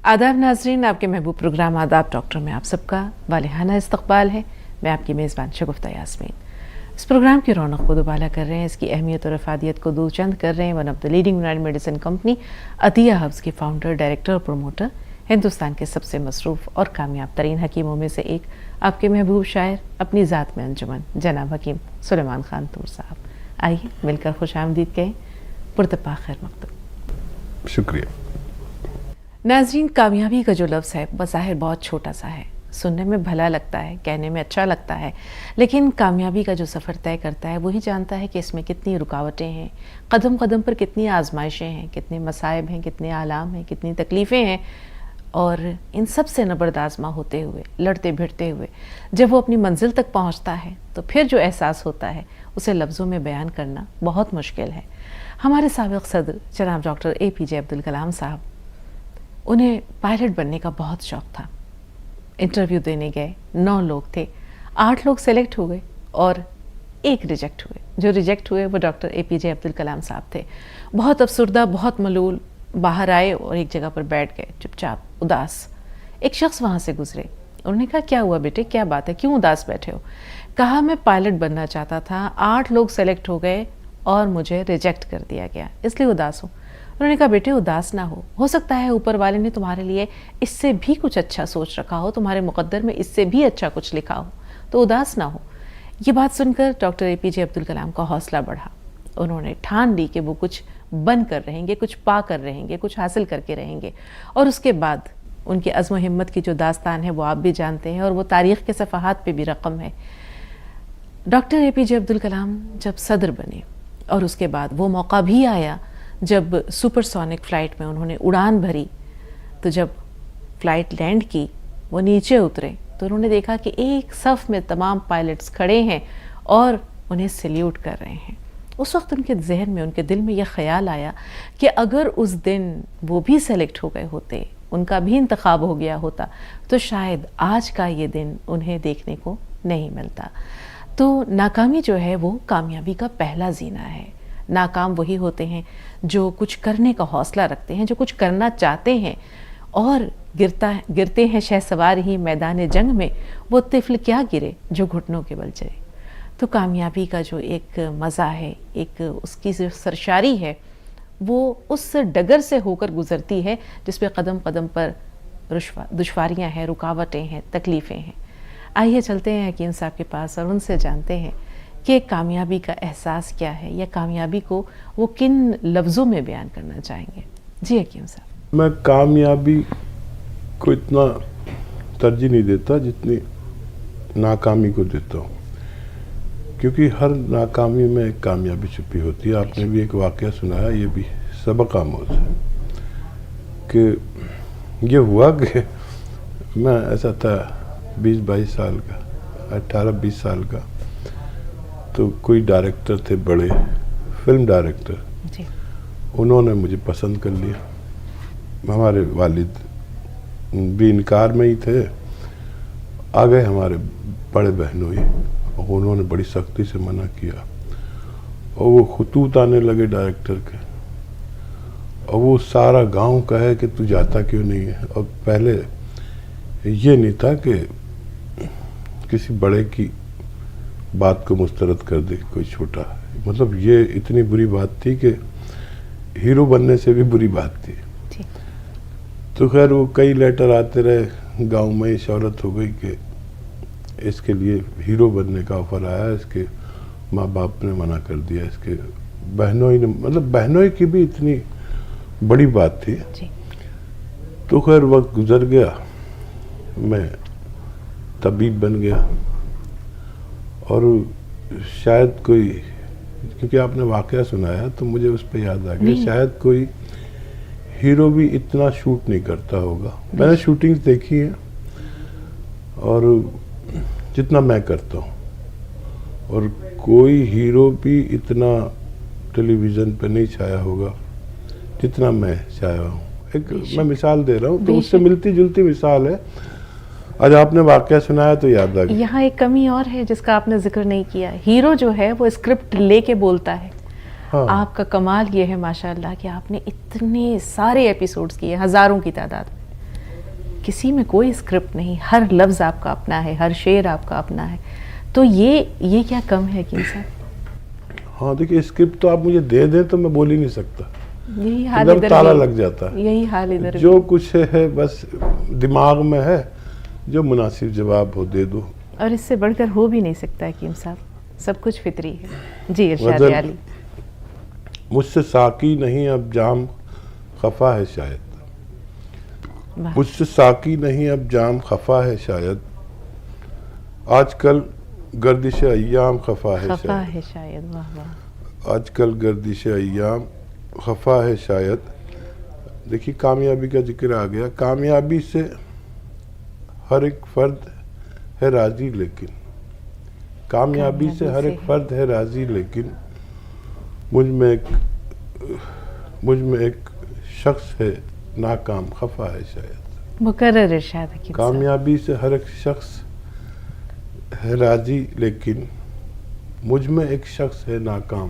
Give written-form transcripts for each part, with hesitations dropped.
आदाब नाजरीन, आपके महबूब प्रोग्राम आदाब डॉक्टर में आप सबका वालिहाना इस्तकबाल है। मैं आपकी मेज़बान शगुफ्ता यास्मीन। इस प्रोग्राम की रौनक को दुबाला कर रहे हैं, इसकी अहमियत और अफादियत को दो चंद कर रहे हैं one of the leading united medicine company अतिया हब्स के फाउंडर, डायरेक्टर और प्रोमोटर, हिंदुस्तान के सबसे मसरूफ़ और कामयाब तरीन हकीमों में से एक, आपके महबूब शायर, अपनी ज़ात में अंजुमन, जनाब हकीम सुलेमान खान तूर साहब। आइए मिलकर खुश आमदीद कहें। पुरतपा खैर मकतूब। शुक्रिया नाज़रीन, कामयाबी का जो लफ्ज़ है बज़ाहिर बहुत छोटा सा है, सुनने में भला लगता है, कहने में अच्छा लगता है, लेकिन कामयाबी का जो सफ़र तय करता है वही जानता है कि इसमें कितनी रुकावटें हैं, कदम कदम पर कितनी आजमाइशें हैं, कितने मसाइब हैं, कितने आलाम हैं, कितनी तकलीफ़ें हैं। और इन सब से नबरदाज़मा होते हुए, लड़ते भिड़ते हुए जब वो अपनी मंजिल तक पहुंचता है तो फिर जो एहसास होता है उसे लफ्ज़ों में बयान करना बहुत मुश्किल है। हमारे साबिक़ सदर जनाब डॉक्टर APJ अब्दुल कलाम साहब, उन्हें पायलट बनने का बहुत शौक़ था। इंटरव्यू देने गए, 9 लोग थे, 8 लोग सेलेक्ट हुए और 1 रिजेक्ट हुए। जो रिजेक्ट हुए वो डॉक्टर APJ अब्दुल कलाम साहब थे। बहुत अफसुर्दा, बहुत मलूल बाहर आए और एक जगह पर बैठ गए, चुपचाप उदास। एक शख्स वहाँ से गुजरे, उन्होंने कहा, क्या हुआ बेटे, क्या बात है, क्यों उदास बैठे हो? कहा, मैं पायलट बनना चाहता था, 8 लोग सेलेक्ट हो गए और मुझे रिजेक्ट कर दिया गया, इसलिए उदास हूँ। उन्होंने कहा, बेटे उदास ना हो सकता है ऊपर वाले ने तुम्हारे लिए इससे भी कुछ अच्छा सोच रखा हो, तुम्हारे मुकद्दर में इससे भी अच्छा कुछ लिखा हो, तो उदास ना हो। ये बात सुनकर डॉक्टर APJ अब्दुल कलाम का हौसला बढ़ा। उन्होंने ठान ली कि वो कुछ बन कर रहेंगे, कुछ पा कर रहेंगे, कुछ हासिल करके रहेंगे। और उसके बाद उनकी अज़्म हिम्मत की जो दास्तान है वो आप भी जानते हैं और वो तारीख़ के सफ़हात पे भी रकम है। डॉक्टर APJ अब्दुल कलाम जब सदर बने और उसके बाद वो मौका भी आया जब सुपरसोनिक फ़्लाइट में उन्होंने उड़ान भरी, तो जब फ़्लाइट लैंड की, वो नीचे उतरे तो उन्होंने देखा कि एक सफ़ में तमाम पायलट्स खड़े हैं और उन्हें सैल्यूट कर रहे हैं। उस वक्त उनके जहन में, उनके दिल में यह ख्याल आया कि अगर उस दिन वो भी सेलेक्ट हो गए होते, उनका भी इंतखाब हो गया होता, तो शायद आज का ये दिन उन्हें देखने को नहीं मिलता। तो नाकामी जो है वो कामयाबी का पहला जीना है। नाकाम वही होते हैं जो कुछ करने का हौसला रखते हैं, जो कुछ करना चाहते हैं और गिरते हैं शहसवार ही मैदान जंग में, वो तिफल क्या गिरे जो घुटनों के बल चले। तो कामयाबी का जो एक मज़ा है, एक उसकी जो सरशारी है, वो उस डगर से होकर गुज़रती है जिस पे कदम कदम पर दुश्वारियाँ हैं, रुकावटें हैं, तकलीफ़ें हैं। आइए चलते हैं हकीम साहब के पास और उनसे जानते हैं कि कामयाबी का एहसास क्या है, या कामयाबी को वो किन लफ्ज़ों में बयान करना चाहेंगे। जी हकीम साहब। मैं कामयाबी को इतना तरजीह नहीं देता जितनी नाकामी को देता हूँ, क्योंकि हर नाकामी में एक कामयाबी छुपी होती है। आपने भी एक वाक़या सुनाया, ये भी सबक आमोज़ है कि ये हुआ कि मैं ऐसा था 20-22 साल का, 18-20 साल का, तो कोई डायरेक्टर थे, बड़े फिल्म डायरेक्टर, उन्होंने मुझे पसंद कर लिया। हमारे वालिद भी इनकार में ही थे, आ गए हमारे बड़े बहनोई, उन्होंने बड़ी सख्ती से मना किया और वो खतूत आने लगे डायरेक्टर के, और वो सारा गांव कहे कि तू जाता क्यों नहीं है। और पहले ये नहीं था कि किसी बड़े की बात को मुस्तरद कर दे कोई छोटा, मतलब ये इतनी बुरी बात थी कि हीरो बनने से भी बुरी बात थी। तो खैर वो कई लेटर आते रहे, गांव में शौहरत हो गई कि इसके लिए हीरो बनने का ऑफर आया, इसके माँ बाप ने मना कर दिया, इसके बहनों ने, मतलब बहनों की भी इतनी बड़ी बात थी। तो खैर वक्त गुजर गया, मैं तबीब बन गया और शायद कोई, क्योंकि आपने वाक़या सुनाया तो मुझे उस पर याद आ गया, शायद कोई हीरो भी इतना शूट नहीं करता होगा। मैंने शूटिंग्स देखी है और जितना मैं करता हूँ, और कोई हीरो भी इतना टेलीविज़न पे नहीं छाया होगा जितना मैं छाया हूँ। एक मैं मिसाल दे रहा हूँ, तो उससे मिलती जुलती मिसाल है। आज आपने वाक़या सुनाया तो याद आ गया। यहाँ एक कमी और है जिसका आपने जिक्र नहीं किया। हीरो जो है वो स्क्रिप्ट लेके बोलता है। हाँ। आपका कमाल ये है माशाल्लाह कि आपने इतने सारे एपिसोड्स किए, हज़ारों की तादाद में। किसी में कोई स्क्रिप्ट नहीं, हर लफ्ज़ आपका अपना है, हर शेर आपका अपना है, तो ये क्या कम है हकीम साहब? हाँ देखिए, स्क्रिप्ट तो आप मुझे दे दें तो मैं बोल ही नहीं सकता, यही हाल एकदम इधर ताला भी, लग जाता है। यही हाल इधर जो भी। कुछ है बस दिमाग में है, जो मुनासिब जवाब हो दे दो। और इससे बढ़कर हो भी नहीं सकता हकीम साहब, सब कुछ फितरी है। जी इरशाद गज़ल, आली। मुझसे साकी नहीं अब जाम खफा है शायद, वाह, मुझसे साकी नहीं अब जाम खफा है शायद, आजकल गर्दिश अय्याम खफा है खफा शायद, है शायद। वाह वाह। आजकल गर्दिश अय्याम खफा है शायद। देखिए, कामयाबी का जिक्र आ गया। कामयाबी से हर एक फर्द है राजी, लेकिन कामयाबी से हर एक फर्द है राजी, लेकिन मुझ में एक शख्स है नाकाम खफा है शायद। मुकर्रर इरशाद हकीम साहब। कामयाबी से हर एक शख्स है राजी, लेकिन मुझ में एक शख्स है नाकाम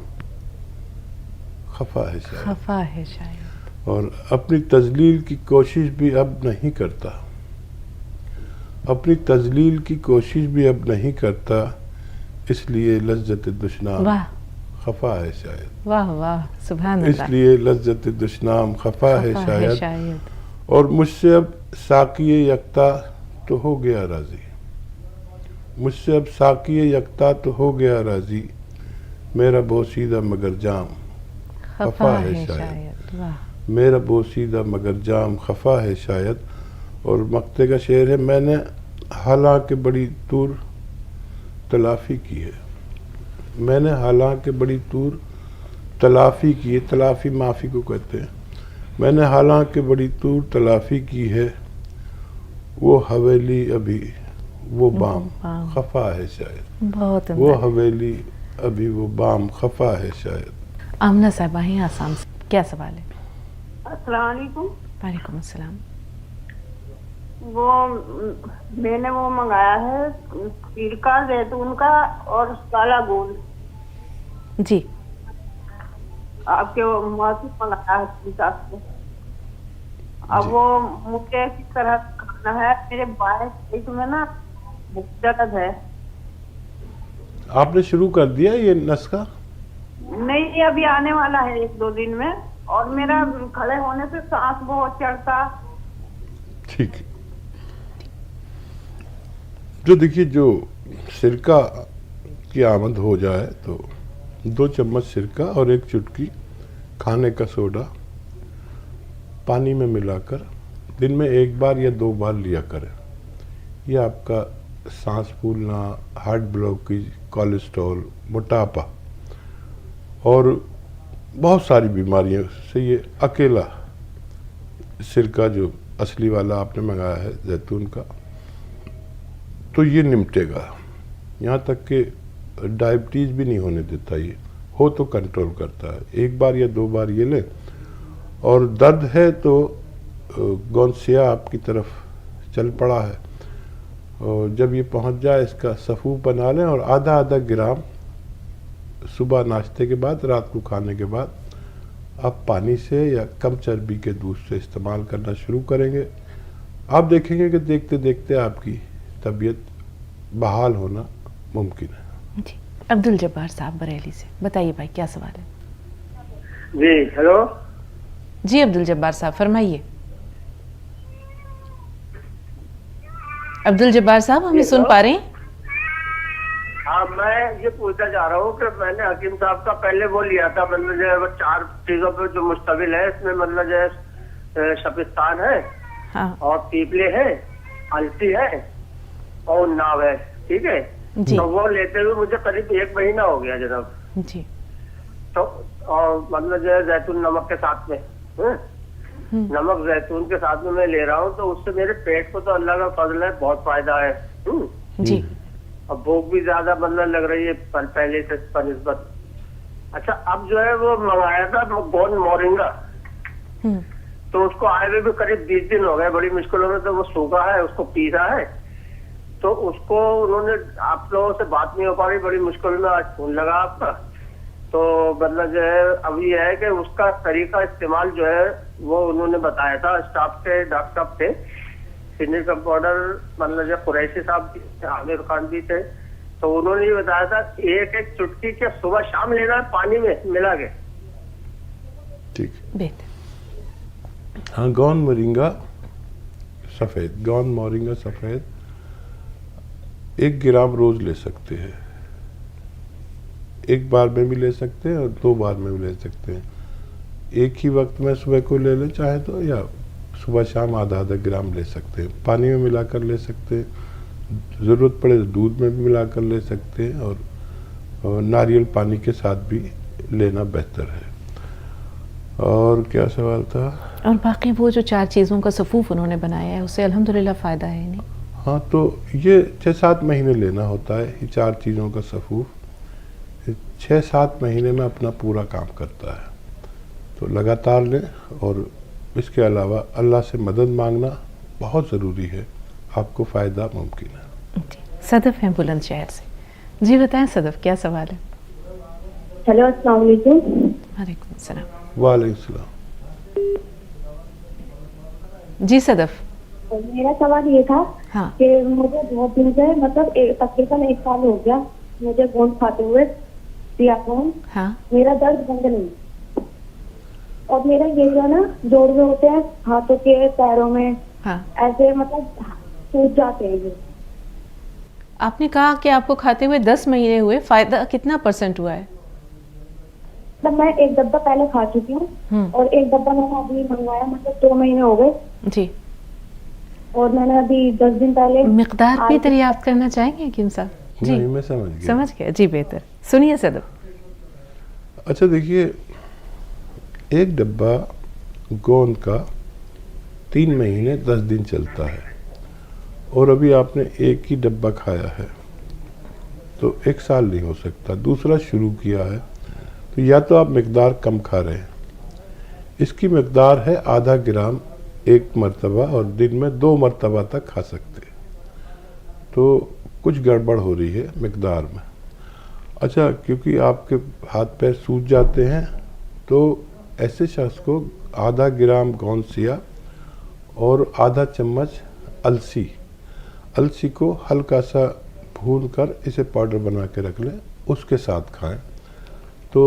खफा है शायद। खफा है शायद। और अपनी तजलील की कोशिश भी अब नहीं करता, अपनी तजलील की कोशिश भी अब नहीं करता, इसलिए लज्जत दुश्नाम वाह खफा है शायद। वाह वाह, सुभान अल्लाह। इसलिए लज्जत दुश्नाम खफा है खफा शायद। और मुझसे अब साकिए यक्ता तो हो गया राजी, मुझसे अब साकिए यक्ता तो हो गया राजी, मेरा बोसीदा मगर जाम खफा है शायद। वाह, मेरा बोसीदा मगर जाम खफा है शायद। और मक्ते का शेर है, मैंने हालांकि बड़ी दूर तलाफी की है, मैंने हालांकि बड़ी दूर तलाफी की है, तलाफी माफ़ी को कहते हैं। मैंने हालांकि बड़ी दूर तलाफी की है, वो हवेली अभी वो बाम खफा है शायद, बहुत वो हवेली अभी वो बाम खफा है शायद। आमना साहब हैं आसाम से, क्या सवाल है? अस्सलाम वालेकुम। वालेकुम अस्सलाम। वो मैंने वो मंगाया है सिरका जैतून का और काला गोल, जी आपके वो मुआसिफ मंगाया है हिसाब से। अब वो मुझे किस तरह खाना है, मेरे बाएं पेट में ना बहुत दर्द है। आपने शुरू कर दिया ये नुस्खा? नहीं, अभी आने वाला है 1-2 दिन में। और मेरा खड़े होने से सांस बहुत चढ़ता। ठीक है, जो देखिए, जो सिरका की आमद हो जाए तो 2 चम्मच सिरका और 1 चुटकी खाने का सोडा पानी में मिलाकर दिन में 1 बार या 2 बार लिया करें। ये आपका सांस फूलना, हार्ट ब्लॉकेज, कोलेस्ट्रॉल, मोटापा और बहुत सारी बीमारियों से ये अकेला सिरका जो असली वाला आपने मंगाया है जैतून का, तो ये निपटेगा। यहाँ तक कि डायबिटीज़ भी नहीं होने देता, ये हो तो कंट्रोल करता है। 1 बार या 2 बार ये लें। और दर्द है तो गौनसिया आपकी तरफ चल पड़ा है, और जब ये पहुँच जाए इसका सफ़ूफ बना लें और आधा ग्राम सुबह नाश्ते के बाद, रात को खाने के बाद आप पानी से या कम चर्बी के दूध से इस्तेमाल करना शुरू करेंगे। आप देखेंगे कि देखते देखते आपकी तबीयत बहाल होना मुमकिन है। जी, अब्दुल जब्बार साहब बरेली से, बताइए भाई क्या सवाल है? जी हेलो। जी अब्दुल जब्बार साहब फरमाइए। अब्दुल जब्बार साहब हमें सुन पा रहे हैं? हाँ, मैं ये पूछना चाह रहा हूँ कि मैंने हकीम साहब का पहले वो लिया था, मतलब जो है वो 4 चीजों पे जो मुश्तमिल है। इसमें मतलब जो है शपिस्तान है, हाँ और पीपले है, अलसी है और नाव है। ठीक है जी तो वो लेते हुए मुझे करीब 1 महीना हो गया जनाब। जी। तो और मतलब जो है जैतून नमक के साथ में, नमक जैतून के साथ में मैं ले रहा हूँ, तो उससे मेरे पेट को तो अल्लाह का फजल है, बहुत फायदा है। जी अब भूख भी ज्यादा मतलब लग रही है पहले से बनिस्बत। अच्छा, अब जो है वो मंगाया था गोंद मोरिंगा, तो उसको आए हुए भी करीब 20 दिन हो गए, बड़ी मुश्किलों में। तो वो सूखा है, उसको पीसा है, तो उसको उन्होंने, आप लोगों से बात नहीं हो पा रही, बड़ी मुश्किल में आज फोन लगा आपका। तो मतलब जो है अब ये है कि उसका तरीका इस्तेमाल जो है वो उन्होंने बताया था, स्टाफ के डॉक्टर साहब थे, चीनी का पाउडर, मतलब जब कुरैशी साहब भी थे, आमिर खान भी थे, तो उन्होंने ये बताया था एक एक चुटकी के सुबह शाम लेना है पानी में मिला के। ठीक। बेहतर। हाँ, गौन मोरिंगा सफ़ेद, गौन मोरिंगा सफ़ेद 1 ग्राम रोज़ ले सकते हैं। एक बार में भी ले सकते हैं और 2 बार में भी ले सकते हैं। एक ही वक्त में सुबह को ले लें चाहे तो, या सुबह शाम आधा ग्राम ले सकते हैं। पानी में मिलाकर ले सकते हैं, ज़रूरत पड़े तो दूध में भी मिलाकर ले सकते हैं, और नारियल पानी के साथ भी लेना बेहतर है। और क्या सवाल था? और बाकी वो जो 4 चीज़ों का सफ़ूफ उन्होंने बनाया है उससे अल्हम्दुलिल्लाह फ़ायदा है नहीं? हाँ, तो ये 6-7 महीने लेना होता है। ये 4 चीज़ों का सफ़ूफ 6-7 महीने में अपना पूरा काम करता है, तो लगातार लें। और इसके अलावा अल्लाह से मदद मांगना बहुत ज़रूरी है, आपको फ़ायदा मुमकिन है। जी। सदफ हैं बुलंदशहर से। जी बताएं सदफ, क्या सवाल है? हेलो, अस्सलाम वालेकुम। वालेकुम सलाम। वालेकुम सलाम। जी सदफ। मेरा सवाल ये था हाँ। कि मुझे बहुत दिन से, मतलब तकरीबन 1 साल हो गया मुझे गोंद खाते हुए, सिया गोंद। हाँ। मेरा दर्द बंद नहीं, और मेरा ये जो ना जोड़ में होते हैं हाथों के पैरों में, हाँ। ऐसे मतलब सूज जाते हैं ये। आपने कहा कि आपको खाते हुए 10 महीने हुए, फ़ायदा कितना % हुआ है? मतलब मैं 1 डब्बा पहले खा चुकी हूँ और 1 डब्बा मैंने अभी मंगवाया, मतलब 2 महीने हो गए। जी। और मैंने अभी 10 दिन पहले मिकदार भी दरियाफ्त करना चाहेंगे हकीम साहब? जी नहीं, मैं समझ गया। समझ गया जी, बेहतर। सुनिए सदफ। अच्छा देखिए, 1 डब्बा गोंद का 3 महीने 10 दिन चलता है, और अभी आपने 1 ही डब्बा खाया है, तो 1 साल नहीं हो सकता। दूसरा शुरू किया है, तो या तो आप मिकदार कम खा रहे हैं। इसकी मिकदार है आधा ग्राम 1 मरतबा, और दिन में 2 मरतबा तक खा सकते हैं। तो कुछ गड़बड़ हो रही है मिकदार में। अच्छा, क्योंकि आपके हाथ पैर सूज जाते हैं, तो ऐसे शख्स को आधा ग्राम गोंद सिया और आधा चम्मच अलसी को हल्का सा भून कर इसे पाउडर बना के रख लें, उसके साथ खाएं। तो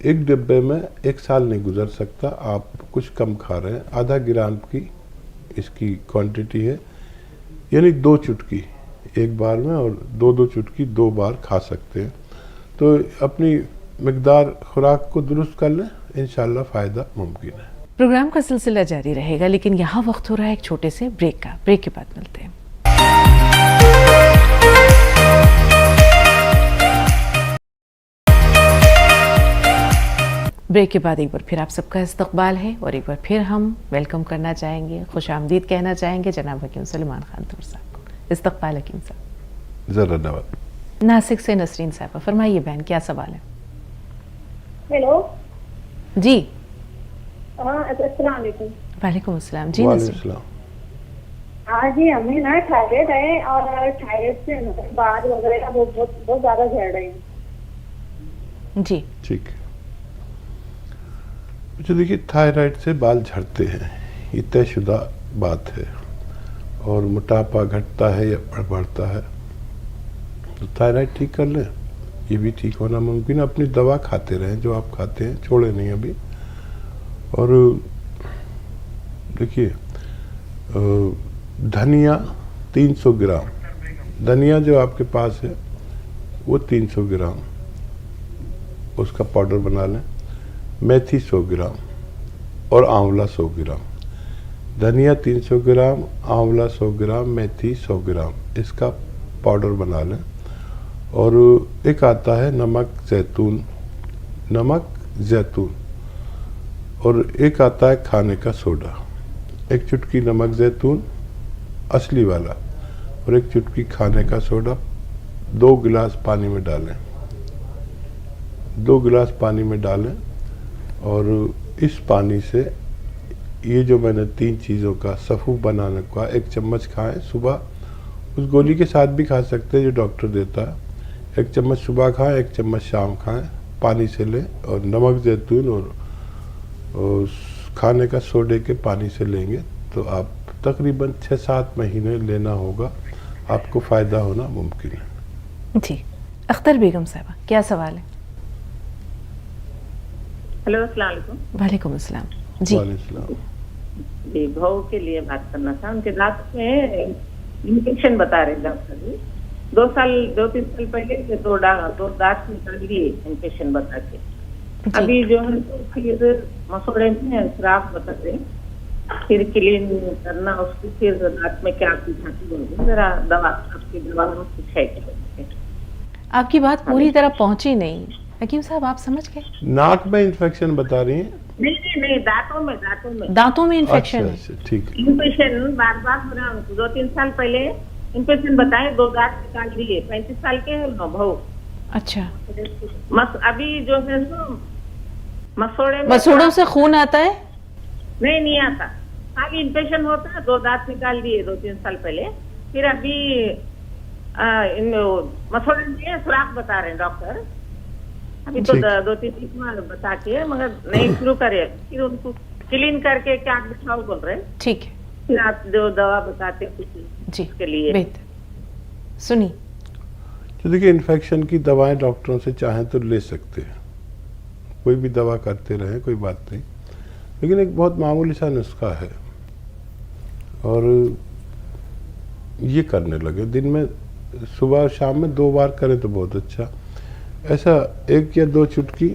1 डिब्बे में 1 साल नहीं गुजर सकता। आप कुछ कम खा रहे हैं। आधा ग्राम की इसकी क्वांटिटी है, यानी 2 चुटकी 1 बार में, और 2-2 चुटकी 2 बार खा सकते हैं। तो अपनी मिकदार खुराक को दुरुस्त कर लें, इंशाल्लाह फ़ायदा मुमकिन है। प्रोग्राम का सिलसिला जारी रहेगा, लेकिन यहाँ वक्त हो रहा है एक छोटे से ब्रेक का। ब्रेक के बाद मिलते हैं। ब्रेक के बाद एक बार फिर आप सबका इस्तकबाल है, और एक बार फिर हम वेलकम करना चाहेंगे, खुशामदीद कहना चाहेंगे जनाब हकीम सलमान खान तूर साहब को। इस्तकबाल हकीम साहब। ज़रा नवाज। नासिक से नसरीन साहब, फरमाइए बहन, क्या सवाल है? हेलो जी। हाँ, अस्सलाम वालेकुम। वालेकुम अस्सलाम। जी वालेकुम नसरीन। सलाम। हाँ जी, हमें ना थायराइड है, और थायराइड से बाल वगैरह बहुत ज्यादा झड़ रहे हैं। जी। ठीक। अच्छा देखिए, थायराइड से बाल झड़ते हैं, ये तयशुदा बात है। और मोटापा घटता है या बढ़ता है, तो थायराइड ठीक कर लें, ये भी ठीक होना मुमकिन है। अपनी दवा खाते रहें, जो आप खाते हैं छोड़े नहीं अभी। और देखिए, धनिया 300 ग्राम, धनिया जो आपके पास है वो 300 ग्राम उसका पाउडर बना लें। मेथी 100 ग्राम और आंवला 100 ग्राम। धनिया 300 ग्राम, आंवला 100 ग्राम, मेथी 100 ग्राम, इसका पाउडर बना लें। और एक आता है नमक जैतून, और एक आता है खाने का सोडा। 1 चुटकी नमक जैतून असली वाला और 1 चुटकी खाने का सोडा 2 गिलास पानी में डालें। 2 गिलास पानी में डालें, और इस पानी से ये जो मैंने 3 चीज़ों का सफ़ूफ बनाने का 1 चम्मच खाएं सुबह, उस गोली के साथ भी खा सकते हैं जो डॉक्टर देता है। 1 चम्मच सुबह खाएं, 1 चम्मच शाम खाएं, पानी से लें। और नमक जैतून और खाने का सोडे के पानी से लेंगे तो आप तकरीबन 6-7 महीने लेना होगा, आपको फ़ायदा होना मुमकिन है। जी, अख्तर बेगम साहबा क्या सवाल है? हेलो, अस्सलाम वालेकुम। वालेकुम अस्सलाम। जी वालेकुम। जी, बहू के लिए बात करना था। उनके दांत में इन्फेक्शन बता रहे डॉक्टर जी। 2-3 साल पहले दो दांत निकाल लिए इन्फेक्शन बता के। अभी जो है तो फिर मसौड़े में श्राप बता रहे, फिर क्लीन करना उसको, फिर दांत में क्या पूछा, जरा दवा आपकी दवा में कुछ है क्या? आपकी बात पूरी तरह पहुंची नहीं हकीम साहब, आप समझ गए? नाक में इन्फेक्शन बता रही हैं? नहीं, दांतों में दांतों में इन्फेक्शन है। अच्छा, ठीक है। इन्फेक्शन बार बार हो रहा है। 2-3 साल पहले इन्फेक्शन बताए, 2 दांत निकाल दिए। 35 साल के है बहू। अच्छा, अभी जो है तो मसौड़े में मसूड़ों से खून आता है? नहीं आता, खाली इन्फेक्शन होता है। 2 दांत निकाल दिए 2-3 साल पहले। फिर अभी मसौड़े में सुराख बता रहे हैं डॉक्टर। अभी तो 2-3 बार बता के मगर नहीं शुरू करे, फिर उनको क्लीन करके क्या बिठाओ बोल रहे। ठीक है, फिर आप जो दवा बताते कुछ जी के लिए। बेहतर सुनी। तो देखिए, इन्फेक्शन की दवाएं डॉक्टरों से चाहें तो ले सकते हैं, कोई भी दवा करते रहें, कोई बात नहीं। लेकिन एक बहुत मामूली सा नुस्खा है और ये करने लगे दिन में, सुबह और शाम में 2 बार करें तो बहुत अच्छा। ऐसा 1 या 2 चुटकी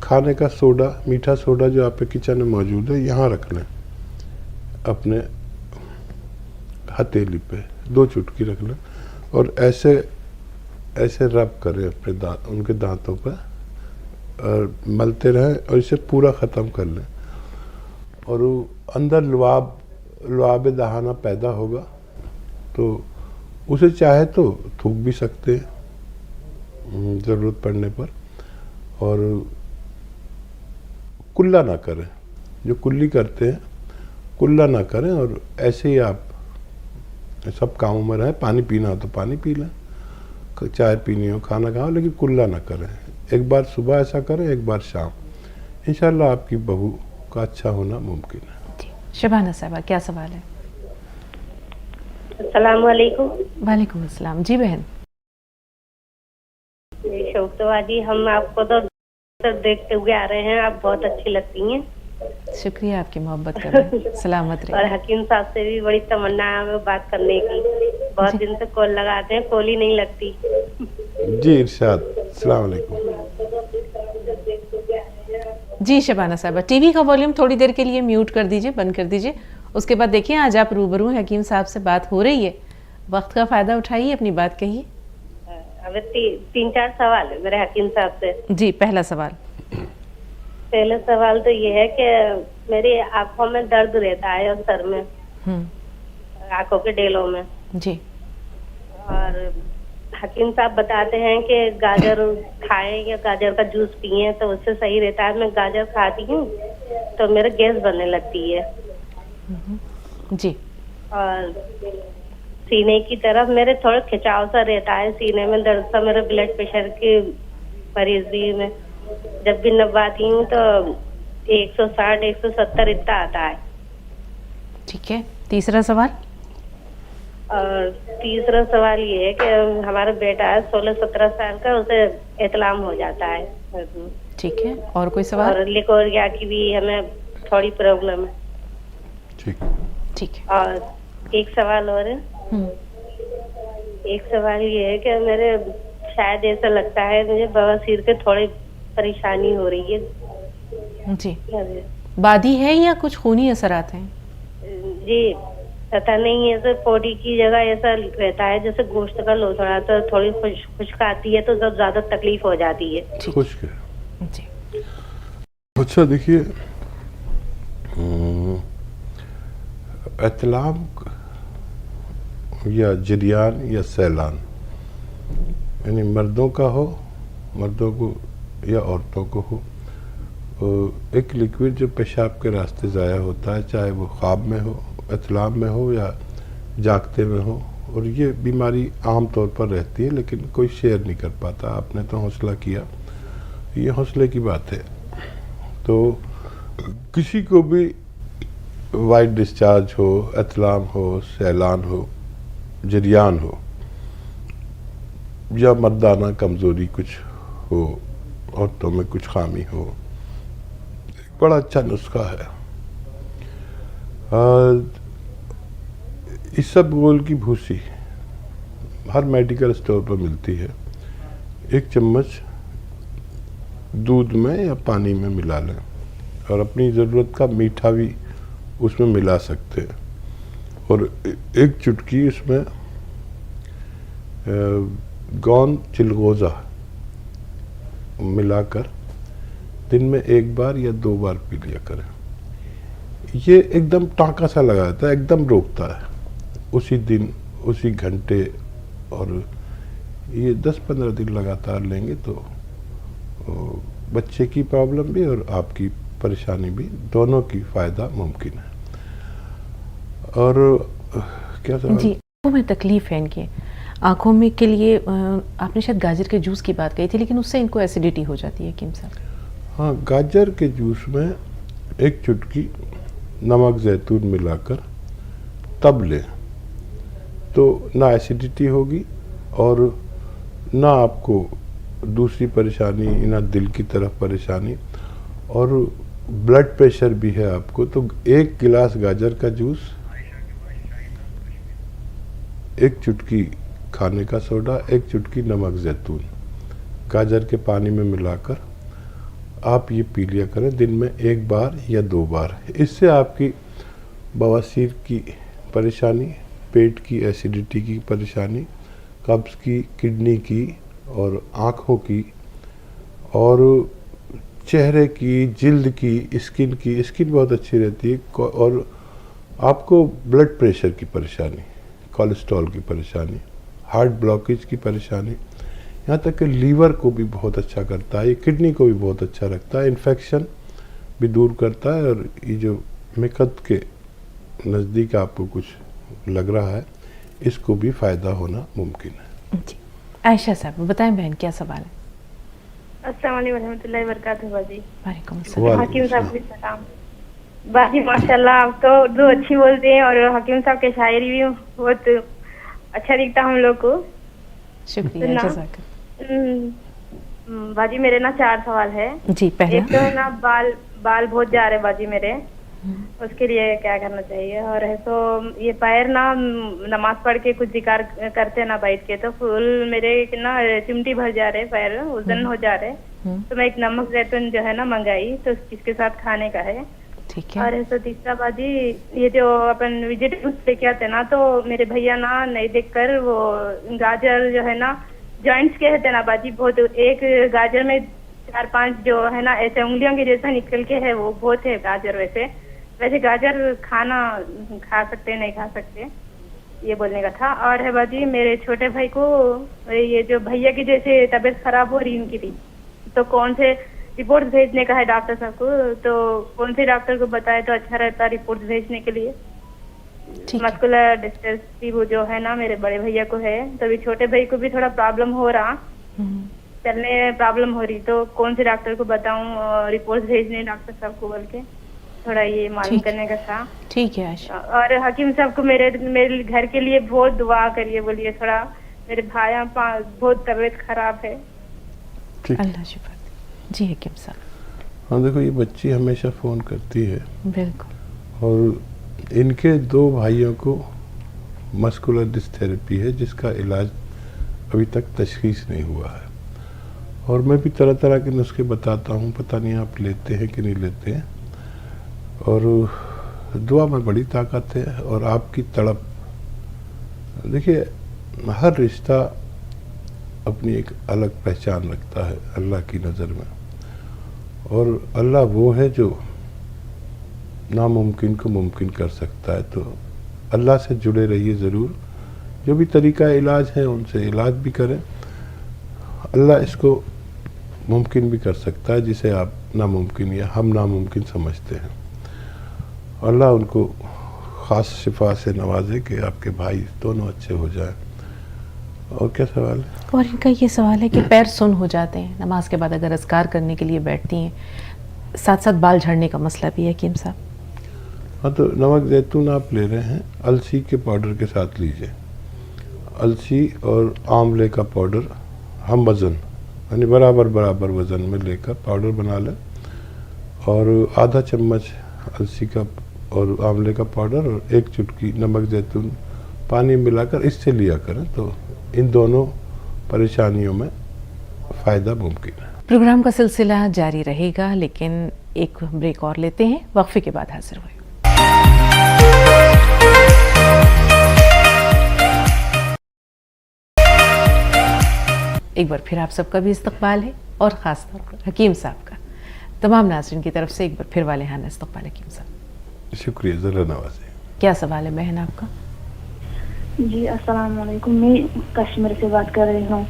खाने का सोडा, मीठा सोडा जो आपके किचन में मौजूद है, यहाँ रख लें, अपने हथेली पे 2 चुटकी रख लें और ऐसे ऐसे रब करें अपने दांत, उनके दांतों पर, और मलते रहें और इसे पूरा ख़त्म कर लें। और वो अंदर लुआब दहाना पैदा होगा, तो उसे चाहे तो थूक भी सकते हैं ज़रूरत पड़ने पर। और कुल्ला ना करें, जो कुल्ली करते हैं कुल्ला ना करें, और ऐसे ही आप सब कामों में रहें। पानी पीना हो तो पानी पी लें, चाय पीनी हो, खाना खाओ, लेकिन कुल्ला ना करें। एक बार सुबह ऐसा करें, एक बार शाम। इंशाल्लाह आपकी बहू का अच्छा होना मुमकिन है। जी, शबाना साहबा क्या सवाल है? अस्सलाम वालेकुम। वालेकुम अस्सलाम। जी बहन। शोभतवा जी, हम आपको तो देखते हुए आ रहे हैं, आप बहुत अच्छी लगती हैं। शुक्रिया आपकी मोहब्बत का बहन, सलामत और रहिए। हकीम साहब से भी बड़ी तमन्ना है हमें बात करने की। बहुत दिन से कॉल लगाते हैं, कॉल ही नहीं लगती। जी इरशाद, अस्सलाम वालेकुम। जी शबाना साहबा, टीवी का वॉल्यूम थोड़ी देर के लिए म्यूट कर दीजिए, बंद कर दीजिए। उसके बाद देखिए, आज आप रूबरू हैं, हकीम साहब से बात हो रही है, वक्त का फ़ायदा उठाइए, अपनी बात कहिए। अब 3-4 सवाल है मेरे हकीम साहब से। जी, पहला सवाल। पहला सवाल तो ये है कि मेरी आंखों में दर्द रहता है और सर में, आंखों के डेलों में। जी। और हकीम साहब बताते हैं कि गाजर खाएं या गाजर का जूस पिए तो उससे सही रहता है। मैं गाजर खाती हूँ तो मेरे गैस बनने लगती है। जी। और सीने की तरफ मेरे थोड़ा खिंचाव सा रहता है, सीने में दर्द सा। मेरे ब्लड प्रेशर के मरीज भी, मैं जब भी नबाती हूँ तो 160-170 इतना आता है। ठीक है, तीसरा सवाल। और तीसरा सवाल ये है कि हमारा बेटा है 16-17 साल का, उसे इतलाम हो जाता है। ठीक है, और कोई सवाल? और लिकोरिया की भी हमें थोड़ी प्रॉब्लम है। ठीक है। और एक सवाल और है। एक सवाल ये है कि मेरे शायद ऐसा लगता है मुझे बवासीर के थोड़ी परेशानी हो रही है। जी। बादी है या कुछ खूनी असरात हैं? जी पता नहीं, ऐसे पोटी की जगह ऐसा रहता है जैसे गोश्त का लोथड़ा, तो थोड़ी खुश्क आती है तो जब ज्यादा तकलीफ हो जाती है। खुश्क है जी। अच्छा देखिए, इतलाम या जरियान या सैलान, यानी मर्दों का हो, मर्दों को या औरतों को हो, एक लिक्विड जो पेशाब के रास्ते ज़ाया होता है, चाहे वो ख्वाब में हो, इतलाम में हो या जागते में हो। और ये बीमारी आम तौर पर रहती है, लेकिन कोई शेयर नहीं कर पाता। आपने तो हौसला किया, ये हौसले की बात है। तो किसी को भी वाइट डिस्चार्ज हो, एतलाम हो, सैलान हो, जरियान हो, या मर्दाना कमज़ोरी कुछ हो, औरतों में कुछ खामी हो, एक बड़ा अच्छा नुस्खा है। इसबगोल की भूसी हर मेडिकल स्टोर पर मिलती है। 1 चम्मच दूध में या पानी में मिला लें और अपनी ज़रूरत का मीठा भी उसमें मिला सकते हैं, और 1 चुटकी उसमें गौन चिलगोज़ा मिलाकर दिन में 1 बार या 2 बार पी लिया करें। ये एकदम टाँका सा लगाता है, एकदम रोकता है उसी दिन उसी घंटे, और ये 10-15 दिन लगातार लेंगे तो बच्चे की प्रॉब्लम भी और आपकी परेशानी भी, दोनों की फ़ायदा मुमकिन है। और क्या सवाल? जी, आँखों में तकलीफ़ है इनके, आँखों में के लिए आपने शायद गाजर के जूस की बात कही थी, लेकिन उससे इनको एसिडिटी हो जाती है हकीम साहब। हाँ, गाजर के जूस में 1 चुटकी नमक ज़ैतून मिलाकर तब लें तो ना एसिडिटी होगी और ना आपको दूसरी परेशानी, ना दिल की तरफ परेशानी, और ब्लड प्रेशर भी है आपको तो 1 गिलास गाजर का जूस, 1 चुटकी खाने का सोडा, 1 चुटकी नमक ज़ैतून गाजर के पानी में मिलाकर आप ये पी लिया करें दिन में 1 बार या 2 बार। इससे आपकी बवासीर की परेशानी, पेट की एसिडिटी की परेशानी, कब्ज़ की, किडनी की और आँखों की और चेहरे की, जिल्द की, स्किन बहुत अच्छी रहती है, और आपको ब्लड प्रेशर की परेशानी, कोलेस्ट्रॉल की परेशानी, हार्ट ब्लॉकेज की परेशानी, यहाँ तक कि लीवर को भी बहुत अच्छा करता है, ये किडनी को भी बहुत अच्छा रखता है, इन्फेक्शन भी दूर करता है, और ये जो मिकत के नज़दीक आपको कुछ लग रहा है, इसको भी फ़ायदा होना मुमकिन है। जी, आयशा साहब बताएं बहन, क्या सवाल है? अस्सलाम वालेकुम रहमतुल्लाहि व बरकातुहू बाजी। वालेकुम अस्सलाम। हकीम साहब को सलाम। बाजी माशाल्लाह आप तो उर्दू अच्छी बोलते हैं और हकीम साहब के शायरी भी बहुत अच्छा दिखता हम लोग को। शुक्रिया, जज़ाक। बाजी मेरे ना 4 सवाल है। जी, पहला एक तो ना बाल बहुत जा रहे बाजी मेरे, उसके लिए क्या करना चाहिए? और है तो ये पैर ना नमाज पढ़ के कुछ जिक्र करते ना बैठ के, तो फुल मेरे ना चिमटी भर जा रहे पैर, वजन हो जा रहे, तो मैं एक नमक जैतून जो है ना मंगाई, तो इसके साथ खाने का है। ठीक है। और है तो तीसरा बाजी ये जो अपन वेजिटेबल्स लेके आते ना, तो मेरे भैया ना नहीं देखकर वो गाजर जो है ना जॉइंट्स के रहते ना बाजी, बहुत एक गाजर में 4-5 जो है ना ऐसे उंगलियों के जैसा निकल के है, वो बहुत है गाजर। वैसे गाजर खाना खा सकते नहीं खा सकते, ये बोलने का था। और है बाजी मेरे छोटे भाई को ये जो भैया की जैसे तबीयत खराब हो रही उनकी भी, तो कौन से रिपोर्ट भेजने का है डॉक्टर साहब को, तो कौन से डॉक्टर को बताए तो अच्छा रहता रिपोर्ट भेजने के लिए? मस्कुलर डिस्ट्रॉफी वो जो है ना मेरे बड़े भैया को है, तो अभी छोटे भाई को भी थोड़ा प्रॉब्लम हो रहा, चलने में प्रॉब्लम हो रही, तो कौन से डॉक्टर को बताऊं रिपोर्ट भेजने डॉक्टर साहब को बोल के, थोड़ा ये मालूम करने का था। ठीक है आयशा। और हकीम साहब को मेरे घर के लिए बहुत दुआ करिए, बोलिए थोड़ा मेरे भाई बहुत तबीयत खराब है। अल्लाह शिफा दे। जी हकीम साहब। हाँ देखो, ये बच्ची हमेशा फ़ोन करती है, बिल्कुल, और इनके 2 भाइयों को मस्कुलर डिस्ट्रॉफी है जिसका इलाज अभी तक तशखीस नहीं हुआ है, और मैं भी तरह तरह के नुस्खे बताता हूँ, पता नहीं आप लेते हैं कि नहीं लेते हैं। और दुआ में बड़ी ताकत है, और आपकी तड़प, देखिए हर रिश्ता अपनी एक अलग पहचान रखता है अल्लाह की नज़र में, और अल्लाह वो है जो नामुमकिन को मुमकिन कर सकता है। तो अल्लाह से जुड़े रहिए ज़रूर, जो भी तरीका इलाज है उनसे इलाज भी करें, अल्लाह इसको मुमकिन भी कर सकता है जिसे आप नामुमकिन या हम नामुमकिन समझते हैं। अल्लाह उनको ख़ास शिफा से नवाजे कि आपके भाई दोनों अच्छे हो जाएं। और क्या सवाल है? और इनका ये सवाल है कि पैर सुन हो जाते हैं नमाज के बाद अगर अज़कार करने के लिए बैठती हैं, साथ साथ बाल झड़ने का मसला भी है हकीम साहब। हाँ, तो नमक जैतून आप ले रहे हैं, अलसी के पाउडर के साथ लीजिए। अलसी और आंवले का पाउडर हम वज़न यानी बराबर बराबर वज़न में लेकर पाउडर बना लें, और आधा चम्मच अलसी का और आंवले का पाउडर और 1 चुटकी नमक जैतून पानी मिलाकर इससे लिया करें, तो इन दोनों परेशानियों में फ़ायदा मुमकिन है। प्रोग्राम का सिलसिला जारी रहेगा, लेकिन एक ब्रेक और लेते हैं, वक्फे के बाद हाजिर हुए। एक बार फिर आप सबका भी इस्तकबाल है, और ख़ास तौर पर हकीम साहब का। तमाम नाज़रीन की तरफ से एक बार फिर वाले हान इस्तकबाल हकीम साहब। शुक्रिया, ज़रा नवाज़ी। क्या सवाल है बहन आपका? जी अस्सलाम वालेकुम, मैं कश्मीर से बात कर रही हूँ।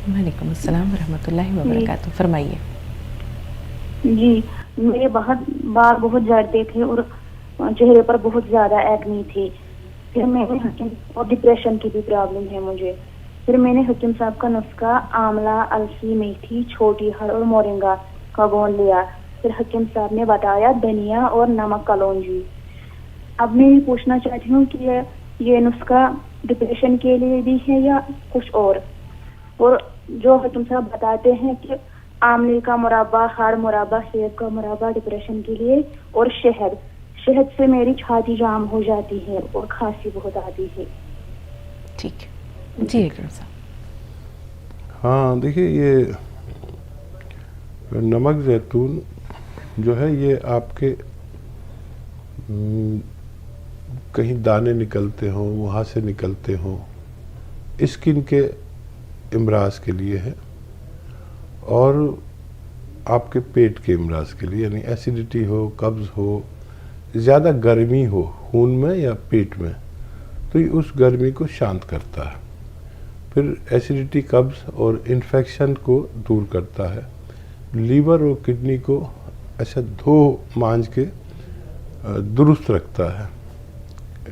वालेकुम अस्सलाम रहमतुल्लाहि व बरकातहू। फरमाइए। जी, मेरे बाल बहुत झड़ते थे और चेहरे पर बहुत ज़्यादा एक्ने थी। फिर मैंने हकीम, और डिप्रेशन की भी प्रॉब्लम है मुझे। फिर मैंने हकीम साहब का नुस्खा आंवला, अलसी, मेथी, छोटी हर और मोरिंगा का घोल लिया। फिर हकीम साहब ने बताया धनिया और नमक कलौंजी। अब मैं ये पूछना चाहती हूँ कि ये नुस्खा डिप्रेशन के लिए भी है या कुछ और जो हकीम साहब बताते हैं कि आंवले का मुरब्बा, हर मुरब्बा, सेब का मुरब्बा डिप्रेशन के लिए, और शहद से मेरी छाती जाम हो जाती है और खांसी बहुत आती है। ठीक जी हकीम साहब। हाँ, देखिए, ये नमक जैतून जो है ये आपके कहीं दाने निकलते हों, वहाँ से निकलते हों, स्किन के इमराज के लिए है, और आपके पेट के इमराज के लिए, यानी एसिडिटी हो, कब्ज़ हो, ज़्यादा गर्मी हो खून में या पेट में, तो ये उस गर्मी को शांत करता है। फिर एसिडिटी, कब्ज़ और इन्फेक्शन को दूर करता है। लीवर और किडनी को अच्छा धो मांझ के दुरुस्त रखता है,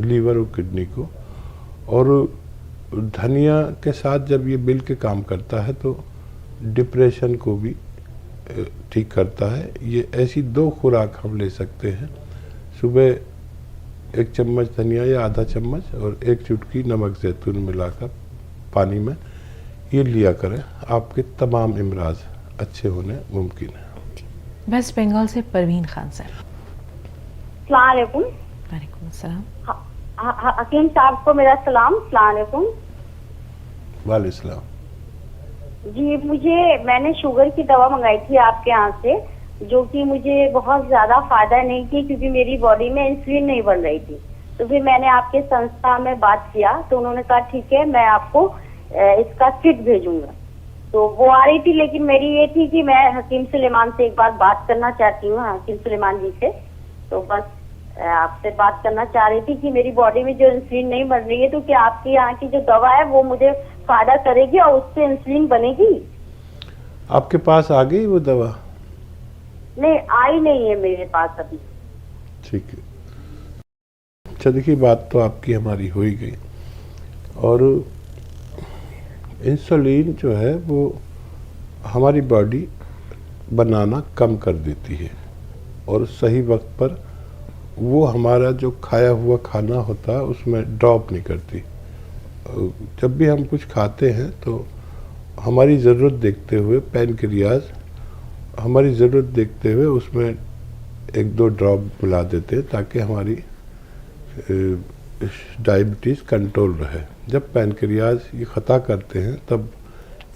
लीवर और किडनी को। और धनिया के साथ जब ये मिल के काम करता है तो डिप्रेशन को भी ठीक करता है। ये ऐसी 2 खुराक हम ले सकते हैं, सुबह 1 चम्मच धनिया या आधा चम्मच और 1 चुटकी नमक जैतून मिलाकर पानी में ये लिया करें, आपके तमाम इमराज अच्छे होने मुमकिन है। वेस्ट बंगाल से परवीन खान साहब। अस्सलाम वालेकुम। वालेकुम अस्सलाम। हकीम साहब को मेरा सलाम। अस्सलाम वालेकुम। वालेकुम सलाम। जी, मैंने शुगर की दवा मंगाई थी आपके यहाँ से, जो कि मुझे बहुत ज्यादा फायदा नहीं की, क्योंकि मेरी बॉडी में इंसुलिन नहीं बन रही थी। तो फिर मैंने आपके संस्था में बात किया, तो उन्होंने कहा ठीक है, मैं आपको इसका किट भेजूंगा। तो वो आ रही थी, लेकिन मेरी ये थी कि मैं हकीम सुलेमान से एक बार बात करना चाहती हूँ, हकीम सुलेमान जी से। तो बस आपसे बात करना चाह रही थी कि मेरी बॉडी में जो इंसुलिन नहीं बन रही है, तो क्या आपकी यहाँ की जो दवा है वो मुझे फायदा करेगी और उससे इंसुलिन बनेगी? आपके पास आ गई वो दवा? नहीं, आई नहीं है मेरे पास अभी। ठीक है, अच्छा देखिए, बात तो आपकी हमारी हो ही गई। और इंसुलिन जो है वो हमारी बॉडी बनाना कम कर देती है, और सही वक्त पर वो हमारा जो खाया हुआ खाना होता है उसमें ड्रॉप नहीं करती। जब भी हम कुछ खाते हैं तो हमारी ज़रूरत देखते हुए पैनक्रियाज हमारी ज़रूरत देखते हुए उसमें 1-2 ड्रॉप मिला देते हैं, ताकि हमारी डायबिटीज़ कंट्रोल रहे। जब पैनक्रियाज ये ख़ता करते हैं तब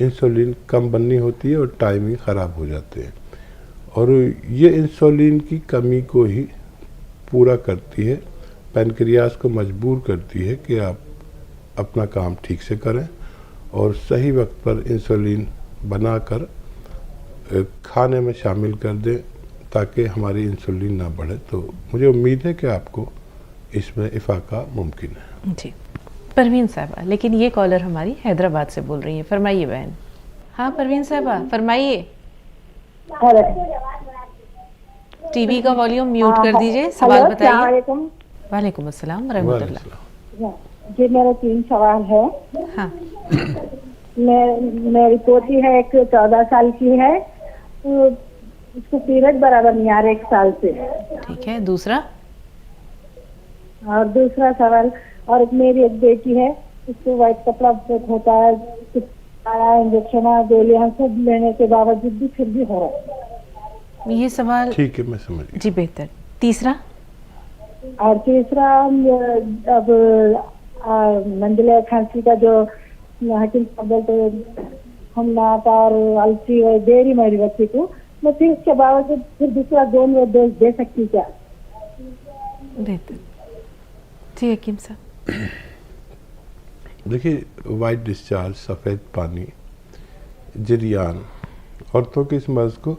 इंसुलिन कम बननी होती है और टाइमिंग ख़राब हो जाते हैं, और ये इंसुलिन की कमी को ही पूरा करती है, पैनक्रियाज को मजबूर करती है कि आप अपना काम ठीक से करें और सही वक्त पर इंसुलिन बनाकर खाने में शामिल कर दें, ताकि हमारी इंसुलिन ना बढ़े। तो मुझे उम्मीद है कि आपको इसमें इफाका मुमकिन है। जी परवीन साहबा, लेकिन ये कॉलर हमारी हैदराबाद से बोल रही है। फरमाइए बहन। हाँ परवीन साहबा, फरमाइए। टीवी का वॉल्यूम म्यूट कर दीजिए, सवाल बताइए। वालेकुम अस्सलाम रहमतुल्लाह। जी मेरा 3 सवाल है। हाँ। मेरी पोती है, एक 14 साल की है, तो उसको पीरियड बराबर नहीं आ रहा 1 साल से। ठीक है, दूसरा? और दूसरा सवाल, और मेरी एक बेटी है, उसको व्हाइट कपड़ा बहुत होता है, कुछ इंजेक्शन गोलियां सब लेने के बावजूद भी फिर भी हो रहा है। ये सवाल ठीक है, मैं समझ गया। जी बेहतर। तीसरा, और तीसरा अब मंजिला खांसी का जो हकीम साहब बोलते हम नाप और अलसी और दे रही मेरी बच्ची को, मैं फिर उसके बावजूद फिर दूसरा दोनों डोज दे सकती क्या? बेहतर। जी हकीम साहब। देखिए, वाइट डिस्चार्ज, सफ़ेद पानी, जरियान, औरतों के इस मर्ज़ को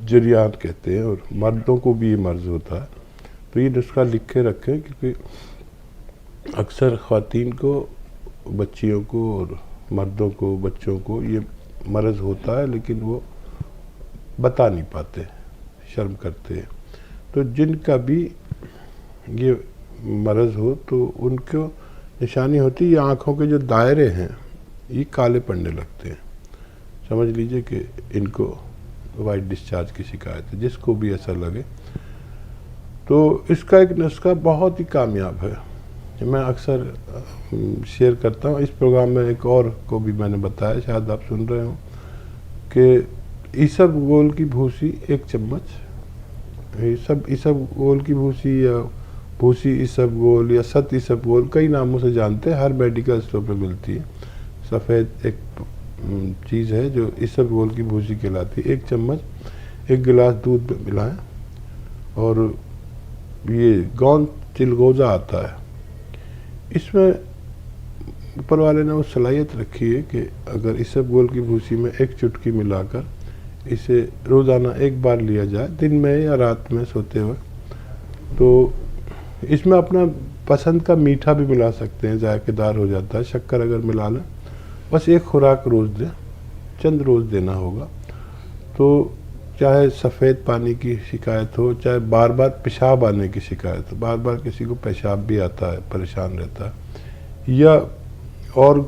जरियान कहते हैं और मर्दों को भी ये मर्ज़ होता है। तो ये नुस्खा लिख के रखें, क्योंकि अक्सर ख़वातीन को, बच्चियों को और मर्दों को, बच्चों को ये मर्ज़ होता है, लेकिन वो बता नहीं पाते, शर्म करते हैं। तो जिनका भी ये मर्ज़ हो तो उनको निशानी होती है, ये आँखों के जो दायरे हैं ये काले पड़ने लगते हैं। समझ लीजिए कि इनको वाइट डिस्चार्ज की शिकायत है, जिसको भी ऐसा लगे। तो इसका एक नुस्खा बहुत ही कामयाब है, मैं अक्सर शेयर करता हूँ। इस प्रोग्राम में एक और को भी मैंने बताया, शायद आप सुन रहे हो, कि इसबगोल की भूसी 1 चम्मच, इसबगोल की भूसी या भूसी इसबगोल या सत इसबगोल, कई नामों से जानते हैं, हर मेडिकल स्टोर पे मिलती है। सफ़ेद एक चीज़ है जो इसबगोल की भूसी कहलाती है। 1 चम्मच 1 गिलास दूध में मिलाएं, और ये गोंद चिलगोज़ा आता है, इसमें ऊपर वाले ने वो सलाहियत रखी है कि अगर इसबगोल की भूसी में 1 चुटकी मिलाकर इसे रोज़ाना 1 बार लिया जाए, दिन में या रात में सोते वक्त, तो इसमें अपना पसंद का मीठा भी मिला सकते हैं, जायकेदार हो जाता है। शक्कर अगर मिला लें, बस 1 खुराक रोज़ दें, चंद रोज़ देना होगा। तो चाहे सफ़ेद पानी की शिकायत हो, चाहे बार बार पेशाब आने की शिकायत हो, बार बार किसी को पेशाब भी आता है, परेशान रहता है, या और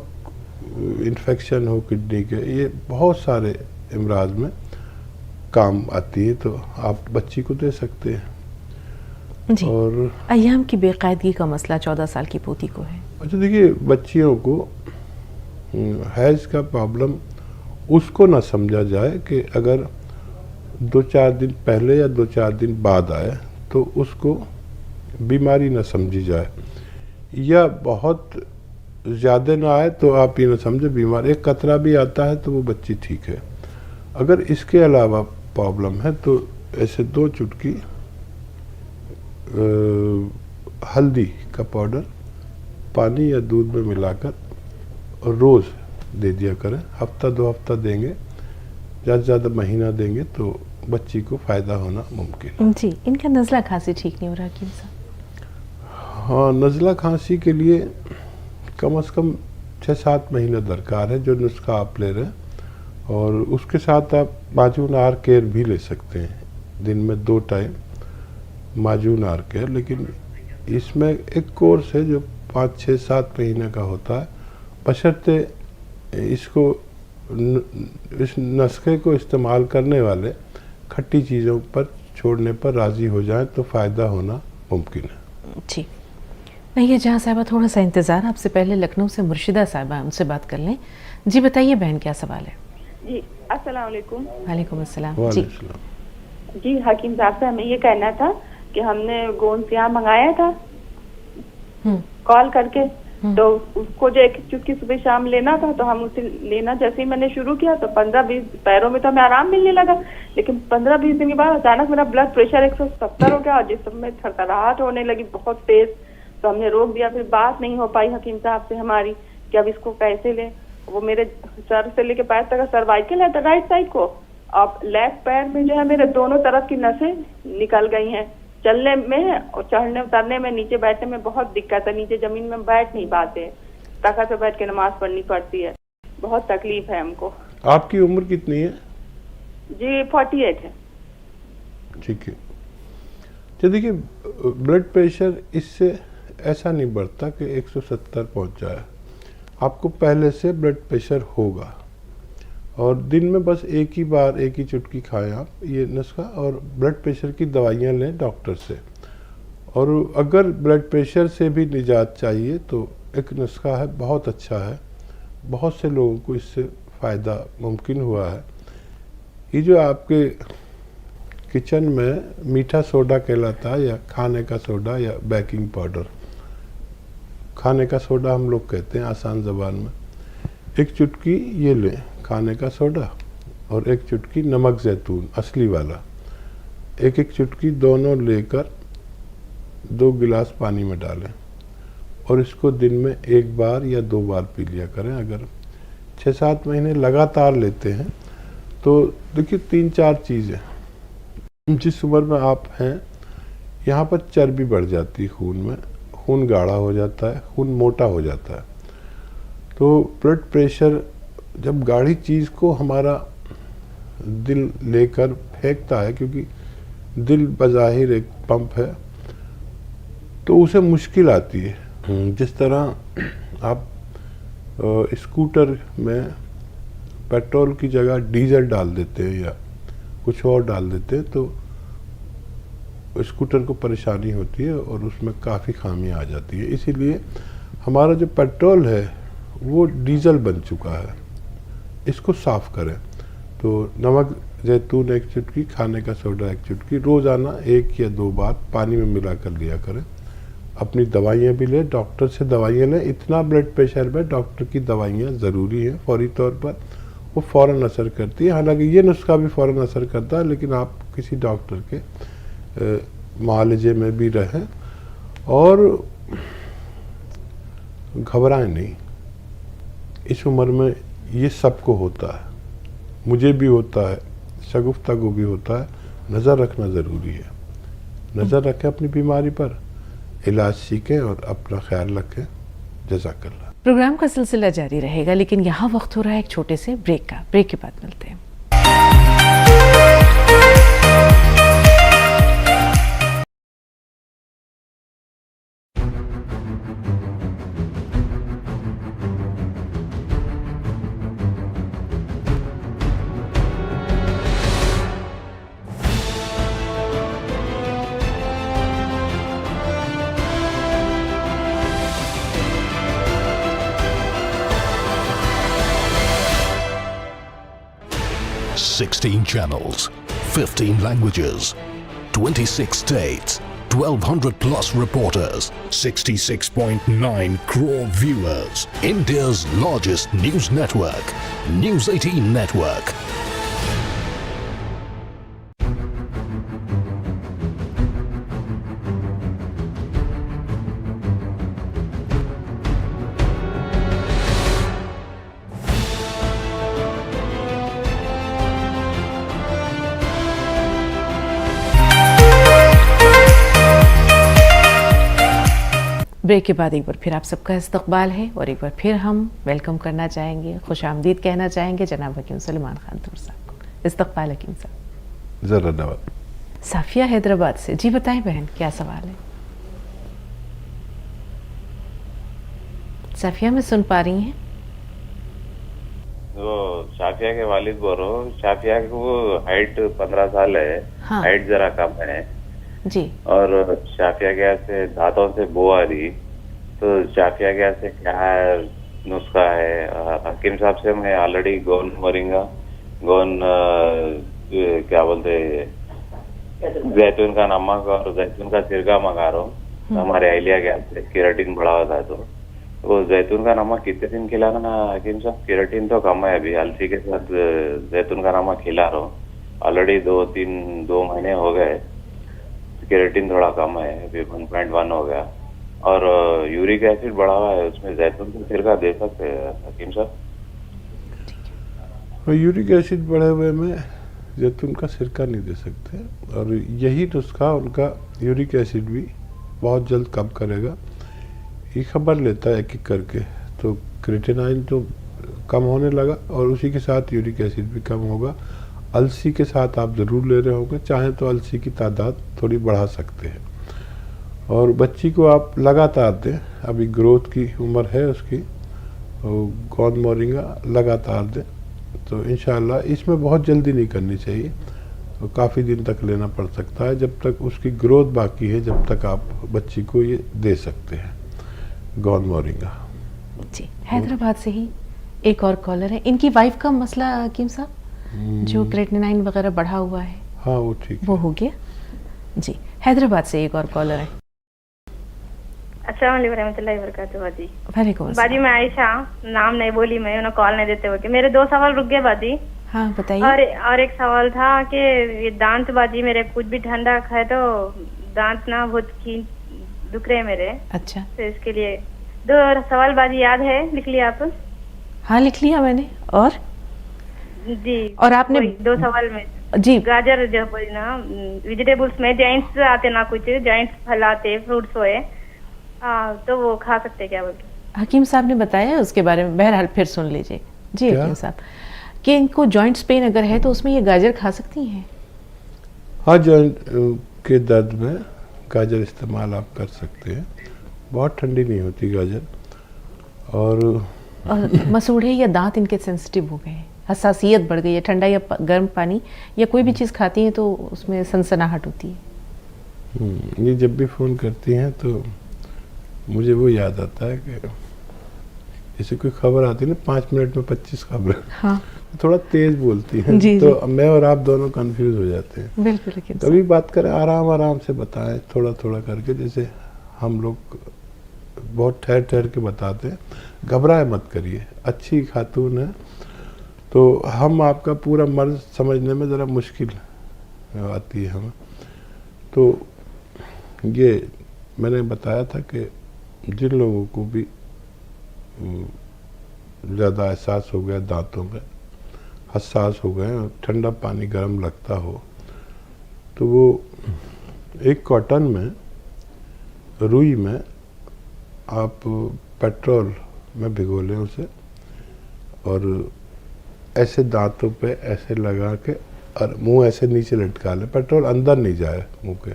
इन्फेक्शन हो किडनी के, ये बहुत सारे इमराज में काम आती है, तो आप बच्ची को दे सकते हैं। जी। और अय्याम की बेकायदगी का मसला 14 साल की पोती को है। अच्छा, देखिए, बच्चियों को हैज़ का प्रॉब्लम उसको ना समझा जाए कि अगर 2-4 दिन पहले या 2-4 दिन बाद आए तो उसको बीमारी ना समझी जाए, या बहुत ज़्यादा ना आए तो आप ये ना समझे बीमार। एक कतरा भी आता है तो वो बच्ची ठीक है। अगर इसके अलावा प्रॉब्लम है तो ऐसे 2 चुटकी हल्दी का पाउडर पानी या दूध में मिलाकर रोज़ दे दिया करें। हफ्ता 2 हफ्ता देंगे, ज़्यादा से ज़्यादा महीना देंगे तो बच्ची को फ़ायदा होना मुमकिन। जी, इनका नज़ला खांसी ठीक नहीं हो रहा हकीम साहब? हाँ, नज़ला खांसी के लिए कम से कम 6-7 महीने दरकार है, जो नुस्खा आप ले रहे हैं, और उसके साथ आप माजून आर केयर भी ले सकते हैं, दिन में 2 टाइम माजून आर केयर। लेकिन इसमें एक कोर्स है जो 5-6-7 महीने का होता है, बशर्ते इसको इस नुस्खे को इस्तेमाल करने वाले खट्टी चीज़ों पर छोड़ने पर राज़ी हो जाएं तो फ़ायदा होना मुमकिन है। जी, नहीं जहाँ साहिबा थोड़ा सा इंतज़ार, आपसे पहले लखनऊ से मुर्शिदा साहिबा, उनसे बात कर लें। जी बताइए बहन, क्या सवाल है? जी अस्सलाम वालेकुम। वालेकुम अस्सलाम। जी हकीम साहब से हमें ये कहना था कि हमने गोंद सियाह मंगाया था कॉल करके, तो उसको जो 1 चुटकी सुबह शाम लेना था, तो हम उसे लेना जैसे ही मैंने शुरू किया तो 15-20 पैरों में तो हमें आराम मिलने लगा, लेकिन 15-20 दिन के बाद अचानक मेरा ब्लड प्रेशर 170 हो गया और जिस्म में थरथराहट होने लगी बहुत तेज। तो हमने रोक दिया, फिर बात नहीं हो पाई हकीम साहब से हमारी कि अब इसको कैसे लें। वो मेरे सर से लेके पैर तक सर्वाइकल है राइट साइड को, अब लेफ्ट पैर में जो है मेरे दोनों तरफ की नसें निकल गई हैं। चलने में और चढ़ने उतरने में, नीचे बैठने में बहुत दिक्कत है, नीचे जमीन में बैठ नहीं पाते, ताकत से बैठ के नमाज पढ़नी पड़ती है, बहुत तकलीफ है हमको। आपकी उम्र कितनी है? जी 48 है। ठीक है। तो देखिए, ब्लड प्रेशर इससे ऐसा नहीं बढ़ता कि 170 पहुंच जाए, आपको पहले से ब्लड प्रेशर होगा, और दिन में बस एक ही चुटकी खाएं आप ये नुस्खा, और ब्लड प्रेशर की दवाइयाँ लें डॉक्टर से, और अगर ब्लड प्रेशर से भी निजात चाहिए तो एक नुस्खा है, बहुत अच्छा है, बहुत से लोगों को इससे फ़ायदा मुमकिन हुआ है। ये जो आपके किचन में मीठा सोडा कहलाता है, या खाने का सोडा या बेकिंग पाउडर, खाने का सोडा हम लोग कहते हैं आसान ज़बान में, एक चुटकी ये लें खाने का सोडा और एक चुटकी नमक ज़ैतून असली वाला, एक एक चुटकी दोनों लेकर 2 गिलास पानी में डालें और इसको दिन में 1 बार या 2 बार पी लिया करें। अगर 6-7 महीने लगातार लेते हैं तो देखिए 3-4 चीज़ें, जिस उम्र में आप हैं यहाँ पर चर्बी बढ़ जाती है खून में, खून गाढ़ा हो जाता है, खून मोटा हो जाता है। तो ब्लड प्रेशर जब गाढ़ी चीज़ को हमारा दिल लेकर फेंकता है, क्योंकि दिल बज़ाहिर एक पंप है, तो उसे मुश्किल आती है। जिस तरह आप स्कूटर में पेट्रोल की जगह डीजल डाल देते हैं या कुछ और डाल देते हैं तो स्कूटर को परेशानी होती है और उसमें काफ़ी खामियां आ जाती है। इसीलिए हमारा जो पेट्रोल है वो डीजल बन चुका है, इसको साफ़ करें। तो नमक ज़ैतून 1 चुटकी, खाने का सोडा 1 चुटकी, रोज़ाना 1 या 2 बार पानी में मिला कर लिया करें। अपनी दवाइयाँ भी लें, डॉक्टर से दवाइयाँ लें। इतना ब्लड प्रेशर में डॉक्टर की दवाइयाँ ज़रूरी हैं, फौरी तौर पर वो फ़ौरन असर करती है। हालांकि ये नुस्खा भी फ़ौरन असर करता है, लेकिन आप किसी डॉक्टर के मुआलजे में भी रहें और घबराएं नहीं। इस उम्र में ये सबको होता है, मुझे भी होता है, शगुफ्ता को भी होता है। नज़र रखना ज़रूरी है, नज़र रखें अपनी बीमारी पर, इलाज सीखें और अपना ख्याल रखें। जज़ाकल्लाह। प्रोग्राम का सिलसिला जारी रहेगा, लेकिन यहाँ वक्त हो रहा है एक छोटे से ब्रेक का। ब्रेक के बाद मिलते हैं। Sixteen channels, 15 languages, 26 states, 1,200 plus reporters, 66.9 crore viewers. India's largest news network, News 18 Network. Break के बाद एक बार फिर आप सबका इस्तकबाल है और एक बार फिर हम वेलकम करना चाहेंगे, खुशामदीद कहना चाहेंगे जनाब हकीम सलमान खान तूर साहब को। इस्तकबाल हकीम साहब। ज़रा नवाज। साफिया हैदराबाद से। जी बताएं बहन, क्या सवाल है? साफिया में सुन पा रही हैं? वो शाफिया के वालिद बोल रहा हूँ। शाफिया को हाइट 15 साल है। हाँ। हाइट जरा कम है जी। और शाफिया के से दांतों से बो आ रही, तो शाफिया के से क्या नुस्खा है? हकीम साहब से मैं ऑलरेडी गोन मोरिंगा, गोन क्या बोलते जैतून का नमक और जैतून का सिरका मंगा रहा हूँ। हमारे अहलिया के से केराटिन बढ़ा हुआ था, तो वो जैतून का नमक कितने दिन खिलाना ना हकीम साहब? केराटिन तो कम है अभी, अलसी के साथ जैतून का नमक खिला रहा हूँ। ऑलरेडी 2 महीने हो गए, केराटिन थोड़ा कम है, अभी 1.1 हो गया। और यूरिक एसिड बढ़ा हुआ है, उसमें जैतून का सिरका दे सकते हैं हकीम साहब? यूरिक एसिड बढ़े हुए में जैतून का सिरका नहीं दे सकते, और यही नुस्खा उनका यूरिक एसिड भी बहुत जल्द कम करेगा। ये खबर लेता है एक करके, तो क्रिएटिनाइन तो कम होने लगा और उसी के साथ यूरिक एसिड भी कम होगा। अलसी के साथ आप ज़रूर ले रहे होंगे, चाहें तो अलसी की तादाद थोड़ी बढ़ा सकते हैं। और बच्ची को आप लगातार दें, अभी ग्रोथ की उम्र है उसकी, और गोंद मोरिंगा लगातार दें, तो इंशाल्लाह इसमें बहुत जल्दी नहीं करनी चाहिए। और काफ़ी दिन तक लेना पड़ सकता है, जब तक उसकी ग्रोथ बाकी है, जब तक आप बच्ची को ये दे सकते हैं गौन मोरिंगा। जी, हैदराबाद से ही एक और कॉलर है। इनकी वाइफ का मसला हकीम साहब, जो क्रेटिनाइन वगैरह बढ़ा हुआ है, हाँ वो ठीक, वो हो गया। जी, हैदराबाद से एक और कॉलर है। अस्सलाम वालेकुम रहमतुल्लाहि व बरकातहू बाजी। वालेकुम बाजी मैं आयशा, नाम नहीं बोली मैं, उन्हें कॉल नहीं देते हुए। मेरे 2 सवाल रुक गए बाजी। हाँ बताइए। और एक सवाल था कि ये दांत बाजी मेरे कुछ भी ठंडा खाए तो दांत ना बहुत दुख रहे मेरे। अच्छा, तो इसके लिए 2 सवाल बाजी याद है, लिख लिया आप? हाँ लिख लिया मैंने। और जी, और आपने 2 सवाल में जी, गाजर जो ना वेजिटेबल्स में जॉइंट्स आते ना, कुछ जॉइंट्स फल आते, फ्रूट्स हुए, तो वो खा सकते क्या बोलते? हकीम साहब ने बताया उसके बारे में, बहरहाल फिर सुन लीजिए। जी हकीम साहब, कि इनको जॉइंट्स पेन अगर है तो उसमें ये गाजर खा सकती हैं? हाँ, जॉइंट के दर्द में गाजर इस्तेमाल आप कर सकते हैं, बहुत ठंडी नहीं होती गाजर। और मसूड़े या दांत इनके सेंसिटिव हो गए हैं, हसासियत बढ़ गई है, ठंडा या गर्म पानी या कोई भी चीज़ खाती हैं तो उसमें सनसनाहट होती है। ये जब भी फ़ोन करती हैं तो मुझे वो याद आता है कि जैसे कोई खबर आती है ना, 5 मिनट में 25 खबर, हाँ, थोड़ा तेज बोलती हैं, तो मैं और आप दोनों कंफ्यूज हो जाते हैं। बिल्कुल। कभी बात करें आराम आराम से बताएं, थोड़ा थोड़ा करके, जैसे हम लोग बहुत ठहर ठहर के बताते हैं। घबराए मत करिए, अच्छी खातून है तो हम आपका पूरा मर्ज समझने में ज़रा मुश्किल आती है हमें। तो ये मैंने बताया था कि जिन लोगों को भी ज़्यादा एहसास हो गया, दांतों में हसास हो गए और ठंडा पानी गर्म लगता हो, तो वो एक कॉटन में, रुई में आप पेट्रोल में भिगो लें उसे, और ऐसे दांतों पे ऐसे लगा के और मुंह ऐसे नीचे लटका लें, पेट्रोल अंदर नहीं जाए मुंह के,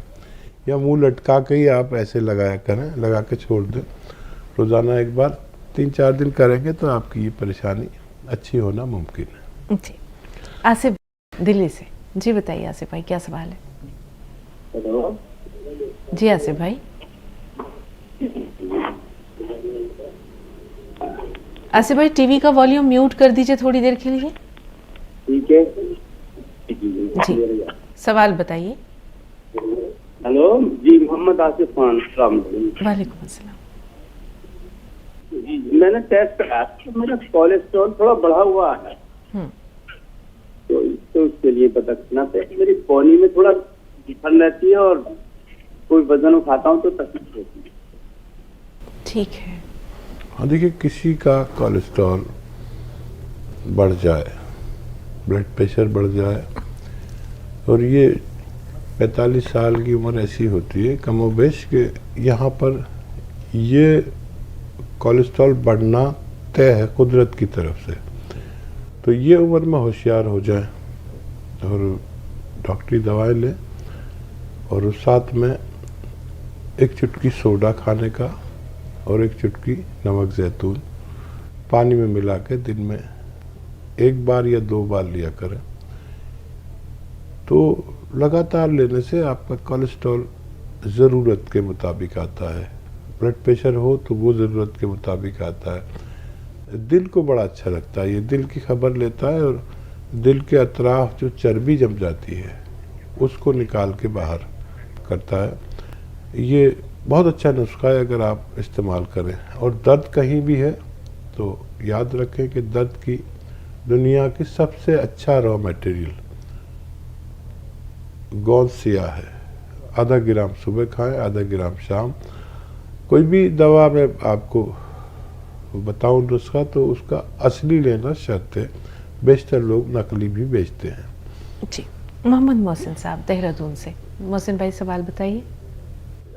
या मुंह लटका के ही आप ऐसे लगाया करें, लगा के छोड़ दें। रोज़ाना एक बार 3-4 दिन करेंगे तो आपकी ये परेशानी अच्छी होना मुमकिन है। जी, आसिफ दिल्ली से। जी बताइए आसिफ भाई, क्या सवाल है? हेलो जी आसिफ भाई। आसिफ भाई, टीवी का वॉल्यूम म्यूट कर दीजिए थोड़ी देर के लिए। ठीक है जी, सवाल बताइए। हेलो जी, मोहम्मद आसिफ खान। वालेकुम अस्सलाम। जी, मैंने टेस्ट कराया तो मेरा कोलेस्ट्रॉल थोड़ा बढ़ा हुआ है, तो उसके लिए पता करना था कि मेरी बॉडी में थोड़ा ठंड रहती है और कोई वजन उठाता हूँ तो तकलीफ होती है। ठीक है। हाँ देखिए, किसी का कोलेस्ट्रॉल बढ़ जाए, ब्लड प्रेशर बढ़ जाए, और ये 45 साल की उम्र ऐसी होती है कमोबेश के यहाँ पर ये कोलेस्ट्रॉल बढ़ना तय है कुदरत की तरफ से। तो ये उम्र में होशियार हो जाए और डॉक्टरी दवाएं लें, और उस साथ में एक चुटकी सोडा खाने का और एक चुटकी नमक जैतून पानी में मिला के दिन में 1 बार या 2 बार लिया करें। तो लगातार लेने से आपका कोलेस्ट्रॉल ज़रूरत के मुताबिक आता है, ब्लड प्रेशर हो तो वो ज़रूरत के मुताबिक आता है। दिल को बड़ा अच्छा लगता है, ये दिल की खबर लेता है और दिल के अतराफ जो चर्बी जम जाती है उसको निकाल के बाहर करता है। ये बहुत अच्छा नुस्खा है अगर आप इस्तेमाल करें। और दर्द कहीं भी है तो याद रखें कि दर्द की दुनिया की सबसे अच्छा रॉ मटेरियल गोंद सिया है। आधा ग्राम सुबह खाएं, आधा ग्राम शाम। कोई भी दवा में आपको बताऊं नुस्खा तो उसका असली लेना शर्त है, बेशतर लोग नकली भी बेचते हैं। जी, मोहम्मद मोहसिन साहब देहरादून से। मोहसिन भाई सवाल बताइए।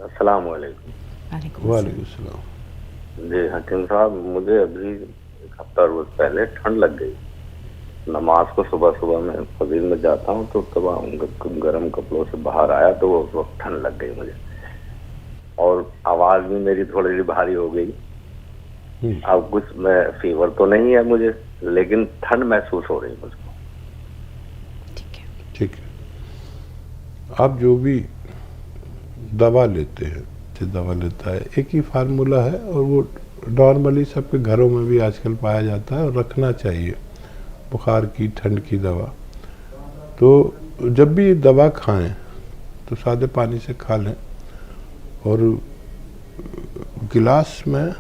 अस्सलाम वालेकुम। वालेकुम सलाम। जी हकीम साहब, मुझे अभी 1 हफ्ता रोज पहले ठंड लग गई। नमाज को सुबह सुबह मैं फजील में जाता हूँ तो तब गर्म कपड़ों से बाहर आया तो उस वक्त ठंड लग गई मुझे, और आवाज भी मेरी थोड़ी सी भारी हो गई। अब कुछ मैं फीवर तो नहीं है मुझे, लेकिन ठंड महसूस हो रही है मुझको। ठीक है। आप जो भी दवा लेते हैं, जो दवा लेता है एक ही फार्मूला है और वो नॉर्मली सबके घरों में भी आजकल पाया जाता है और रखना चाहिए, बुखार की, ठंड की दवा। तो जब भी दवा खाएं तो सादे पानी से खा लें और गिलास में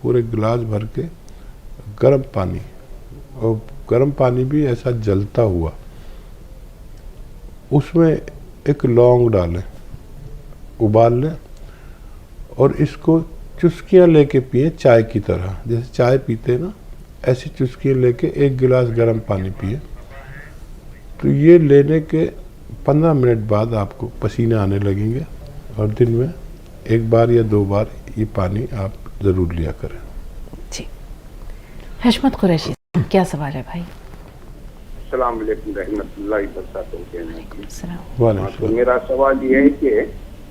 पूरे गिलास भर के गर्म पानी, और गर्म पानी भी ऐसा जलता हुआ, उसमें एक लौंग डालें, उबाल लें और इसको चुस्कियाँ लेके पिए चाय की तरह। जैसे चाय पीते हैं ना, ऐसी चुस्कियाँ लेके एक गिलास गर्म पानी पिए। तो ये लेने के 15 मिनट बाद आपको पसीने आने लगेंगे और दिन में एक बार या 2 बार ये पानी आप ज़रूर लिया करें। जी, हशमत कुरैशी, क्या सवाल है भाई? अस्सलाम वालेकुम रहमतुल्लाहि वबरकातुहू। वालेकुम। तो मेरा सवाल ये है कि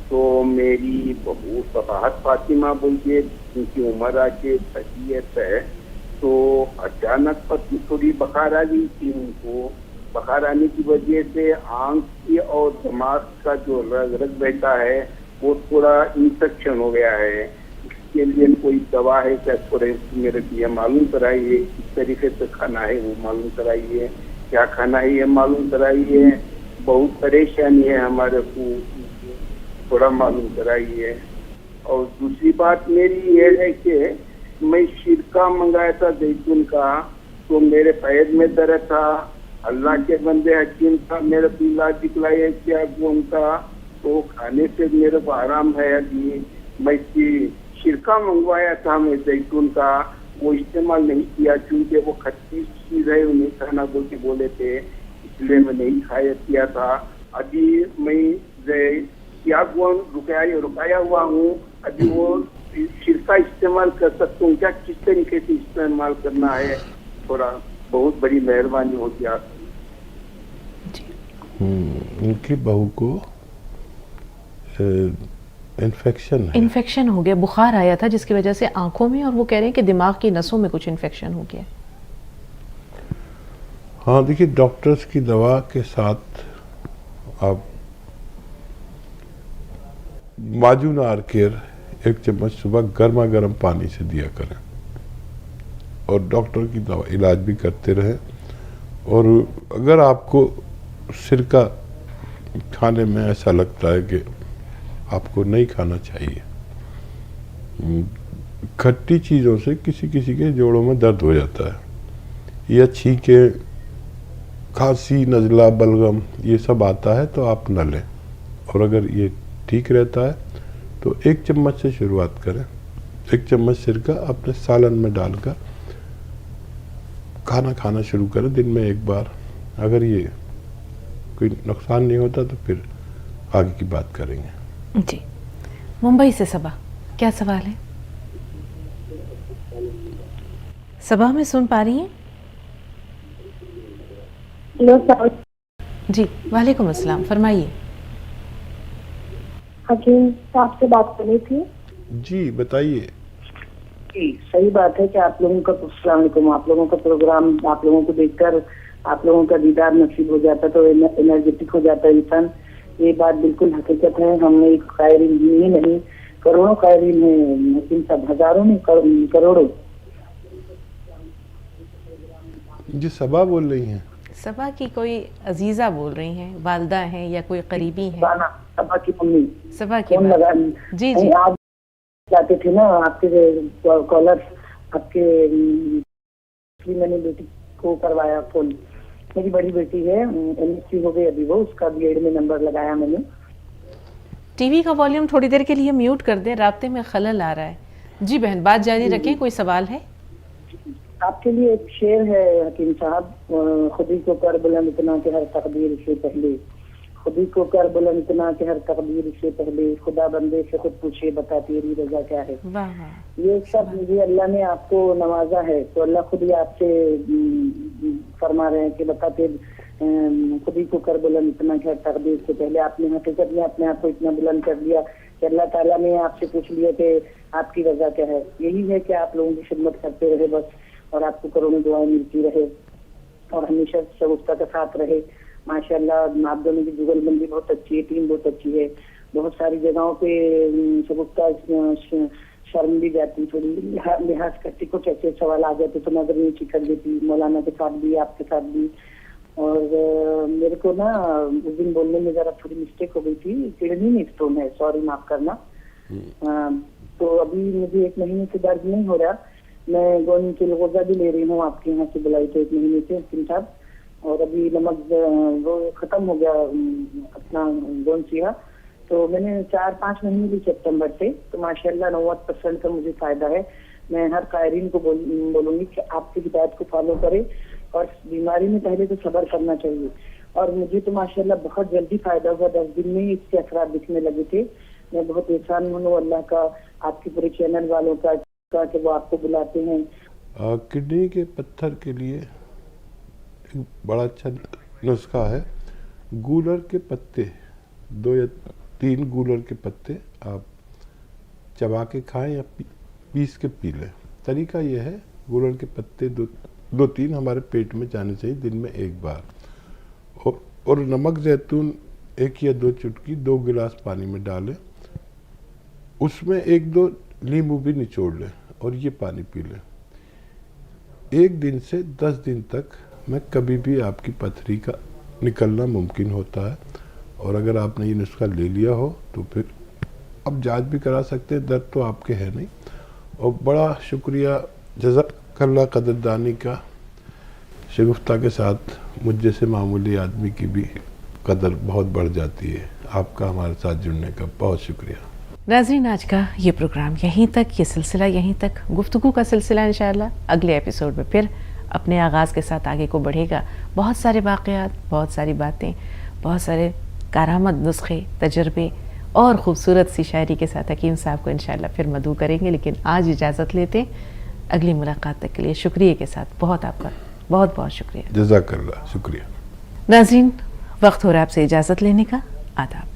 तो मेरी बहू सबाहत फातिमा बोलिए, उनकी उम्र आके 30 है, तो अचानक पर थोड़ी बुखार आ गई थी उनको। बुखार आने की वजह से आंख की और दिमाग का जो रग बहता है वो थोड़ा इन्फेक्शन हो गया है। इसके लिए कोई दवा है क्या? थोड़े मेरे लिए मालूम कराइए, किस तरीके से खाना है वो मालूम कराइए, क्या खाना है ये मालूम कराइए। बहुत परेशानी है हमारे को, थोड़ा मालूम कराइए। और दूसरी बात मेरी ये है कि मैं सिरका मंगाया था जैतून का, तो मेरे पैर में दर्द था। अल्लाह के बंदे हकीम था, मेरे को इलाज दिखलाया क्या गुण का, तो खाने से मेरे को आराम है। अभी मैं सिरका मंगवाया था मैं जैतून का, वो इस्तेमाल नहीं किया क्योंकि वो खट्टी चीज है, वो नहीं खाना बोल के बोले थे, इसलिए मैं नहीं खाया किया था। अभी मैं क्या गुण रुकाया हुआ हूँ, अभी वो सिरका इस्तेमाल कर सकता हूँ क्या? किस तरीके से इस्तेमाल करना है? थोड़ा बहुत बड़ी मेहरबानी होती है। उनकी बहू को इन्फेक्शन हो गया, बुखार आया था जिसकी वजह से आंखों में, और वो कह रहे हैं कि दिमाग की नसों में कुछ इन्फेक्शन हो गया। हाँ देखिए, डॉक्टर्स की दवा के साथ आप माजून आर केयर 1 चम्मच सुबह गर्मा गर्म पानी से दिया करें और डॉक्टर की दवा इलाज भी करते रहें। और अगर आपको सिरका खाने में ऐसा लगता है कि आपको नहीं खाना चाहिए, खट्टी चीज़ों से किसी किसी के जोड़ों में दर्द हो जाता है, या छींके, खांसी, नज़ला, बलगम ये सब आता है तो आप न लें। और अगर ये ठीक रहता है तो 1 चम्मच से शुरुआत करें। 1 चम्मच सिरका अपने सालन में डालकर खाना खाना शुरू करें दिन में 1 बार। अगर ये कोई नुकसान नहीं होता तो फिर आगे की बात करेंगे। जी, मुंबई से सबा, क्या सवाल है? सबा में सुन पा रही हैं? हेलो जी, वालेकुम अस्सलाम, फरमाइए। हकीम साहब से बात करनी थी। जी बताइए। जी, सही बात है कि आप लोगों का, अस्सलाम वालेकुम, आप लोगों का प्रोग्राम, आप लोगों को देखकर आप लोगों का दीदार नसीब हो जाता तो एनर्जेटिक हो जाता है इंसान। ये बात बिल्कुल हकीकत है। हमने एक कायरीन ही नहीं, करोड़ों कायरीन है हकीम साहब, हजारों में करोड़ों। जी सबा बोल रही हैं? सबा की कोई अजीजा बोल रही हैं, वालदा हैं या कोई करीबी हैं? सबा की मम्मी। सबा की जी जी, आप जाते थे ना आपके कॉलर, आपके मैंने बेटी को करवाया फोन। मेरी बड़ी बेटी है, एमएससी हो गई अभी वो, उसका बीएड में नंबर लगाया मैंने। टीवी का वॉल्यूम थोड़ी देर के लिए म्यूट कर दें, राब्ते में खलल आ रहा है। जी बहन, बात जारी रखें, कोई सवाल है? आपके लिए एक शेर है हकीम साहब, खुदी को कर बुलंद इतना कि हर तकदीर से पहले, खुदी को कर बुलंद इतना कि हर तकदीर से पहले, खुदा बंदे से खुद पूछे बता तेरी रजा क्या है। ये सब मुझे अल्लाह ने आपको नवाजा है, तो अल्लाह खुद ही आपसे फरमा रहे हैं कि बताते खुदी को कर बुलंद इतना कि हर तकदीर से पहले। आपने हकीकत में अपने आप को इतना बुलंद कर दिया कि अल्लाह ताला ने आपसे पूछ लिया कि आपकी रजा क्या है। यही है कि आप लोगों की खिदमत करते रहे बस, और आपको करोड़ों दुआएं मिलती रहे और हमेशा शगुफ्ता के साथ रहे। माशाल्लाह आप दोनों की जुगलबंदी बहुत अच्छी है, टीम बहुत अच्छी है। बहुत सारी जगहों पे सबका शर्म भी जाती, थोड़ी लिहाज करती, कुछ ऐसे सवाल आ जाते तो नजर नीची कर देती, मौलाना के साथ भी आपके साथ भी। और मेरे को ना उस दिन बोलने में जरा थोड़ी मिस्टेक हो गई थी, किडनी में स्टोन है, सॉरी माफ करना। तो अभी मुझे 1 महीने से दर्द नहीं हो रहा। मैं गोन की लोजा भी ले रही हूँ, आपके यहाँ से बुलाई तो 1 महीने से हकीम साहब, और अभी नमक वो खत्म हो गया अपना गोन सिया। तो मैंने 4-5 महीने भी सितंबर से, तो माशाल्लाह 90% का मुझे फायदा है। मैं हर कायरीन को बोलूंगी कि आपकी हिदायत को फॉलो करे, और बीमारी में पहले तो सब्र करना चाहिए। और मुझे तो माशाल्लाह बहुत जल्दी फायदा हुआ, 10 दिन में ही इसके असरात दिखने लगे थे। मैं बहुत एहसान हूँ अल्लाह का, आपके पूरे चैनल वालों का कि वो आपको बुलाते हैं। किडनी के पत्थर के लिए एक बड़ा अच्छा नुस्खा है। गूलर के पत्ते, 2 या 3 गूलर के पत्ते आप चबा के खाएं या पीस के पी लें। तरीका यह है, गूलर के पत्ते 2-3 हमारे पेट में जाने चाहिए दिन में 1 बार, और नमक जैतून 1 या 2 चुटकी 2 गिलास पानी में डालें, उसमें 1-2 नींबू भी निचोड़ लें और ये पानी पी लें। 1 दिन से 10 दिन तक में कभी भी आपकी पथरी का निकलना मुमकिन होता है। और अगर आपने ये नुस्खा ले लिया हो तो फिर अब जांच भी करा सकते हैं, दर्द तो आपके है नहीं। और बड़ा शुक्रिया जज़ाकल्लाह कदरदानी का, शगुफ्ता के साथ मुझ जैसे मामूली आदमी की भी कदर बहुत बढ़ जाती है। आपका हमारे साथ जुड़ने का बहुत शुक्रिया। नाज़रीन, आज का ये प्रोग्राम यहीं तक, ये सिलसिला यहीं तक। गुफ्तगू का सिलसिला इंशाअल्लाह अगले एपिसोड में फिर अपने आगाज़ के साथ आगे को बढ़ेगा। बहुत सारे वाक़यात, बहुत सारी बातें, बहुत सारे कारामद नुस्खे, तजर्बे और ख़ूबसूरत सी शायरी के साथ हकीम साहब को इंशाअल्लाह फिर मदऊ करेंगे। लेकिन आज इजाज़त लेते, अगली मुलाकात तक के लिए शुक्रिया के साथ बहुत आपका बहुत बहुत शुक्रिया। जज़ाकल्लाह, शुक्रिया। नाज़रीन, वक्त हो रहा है आपसे इजाज़त लेने का। आदाब।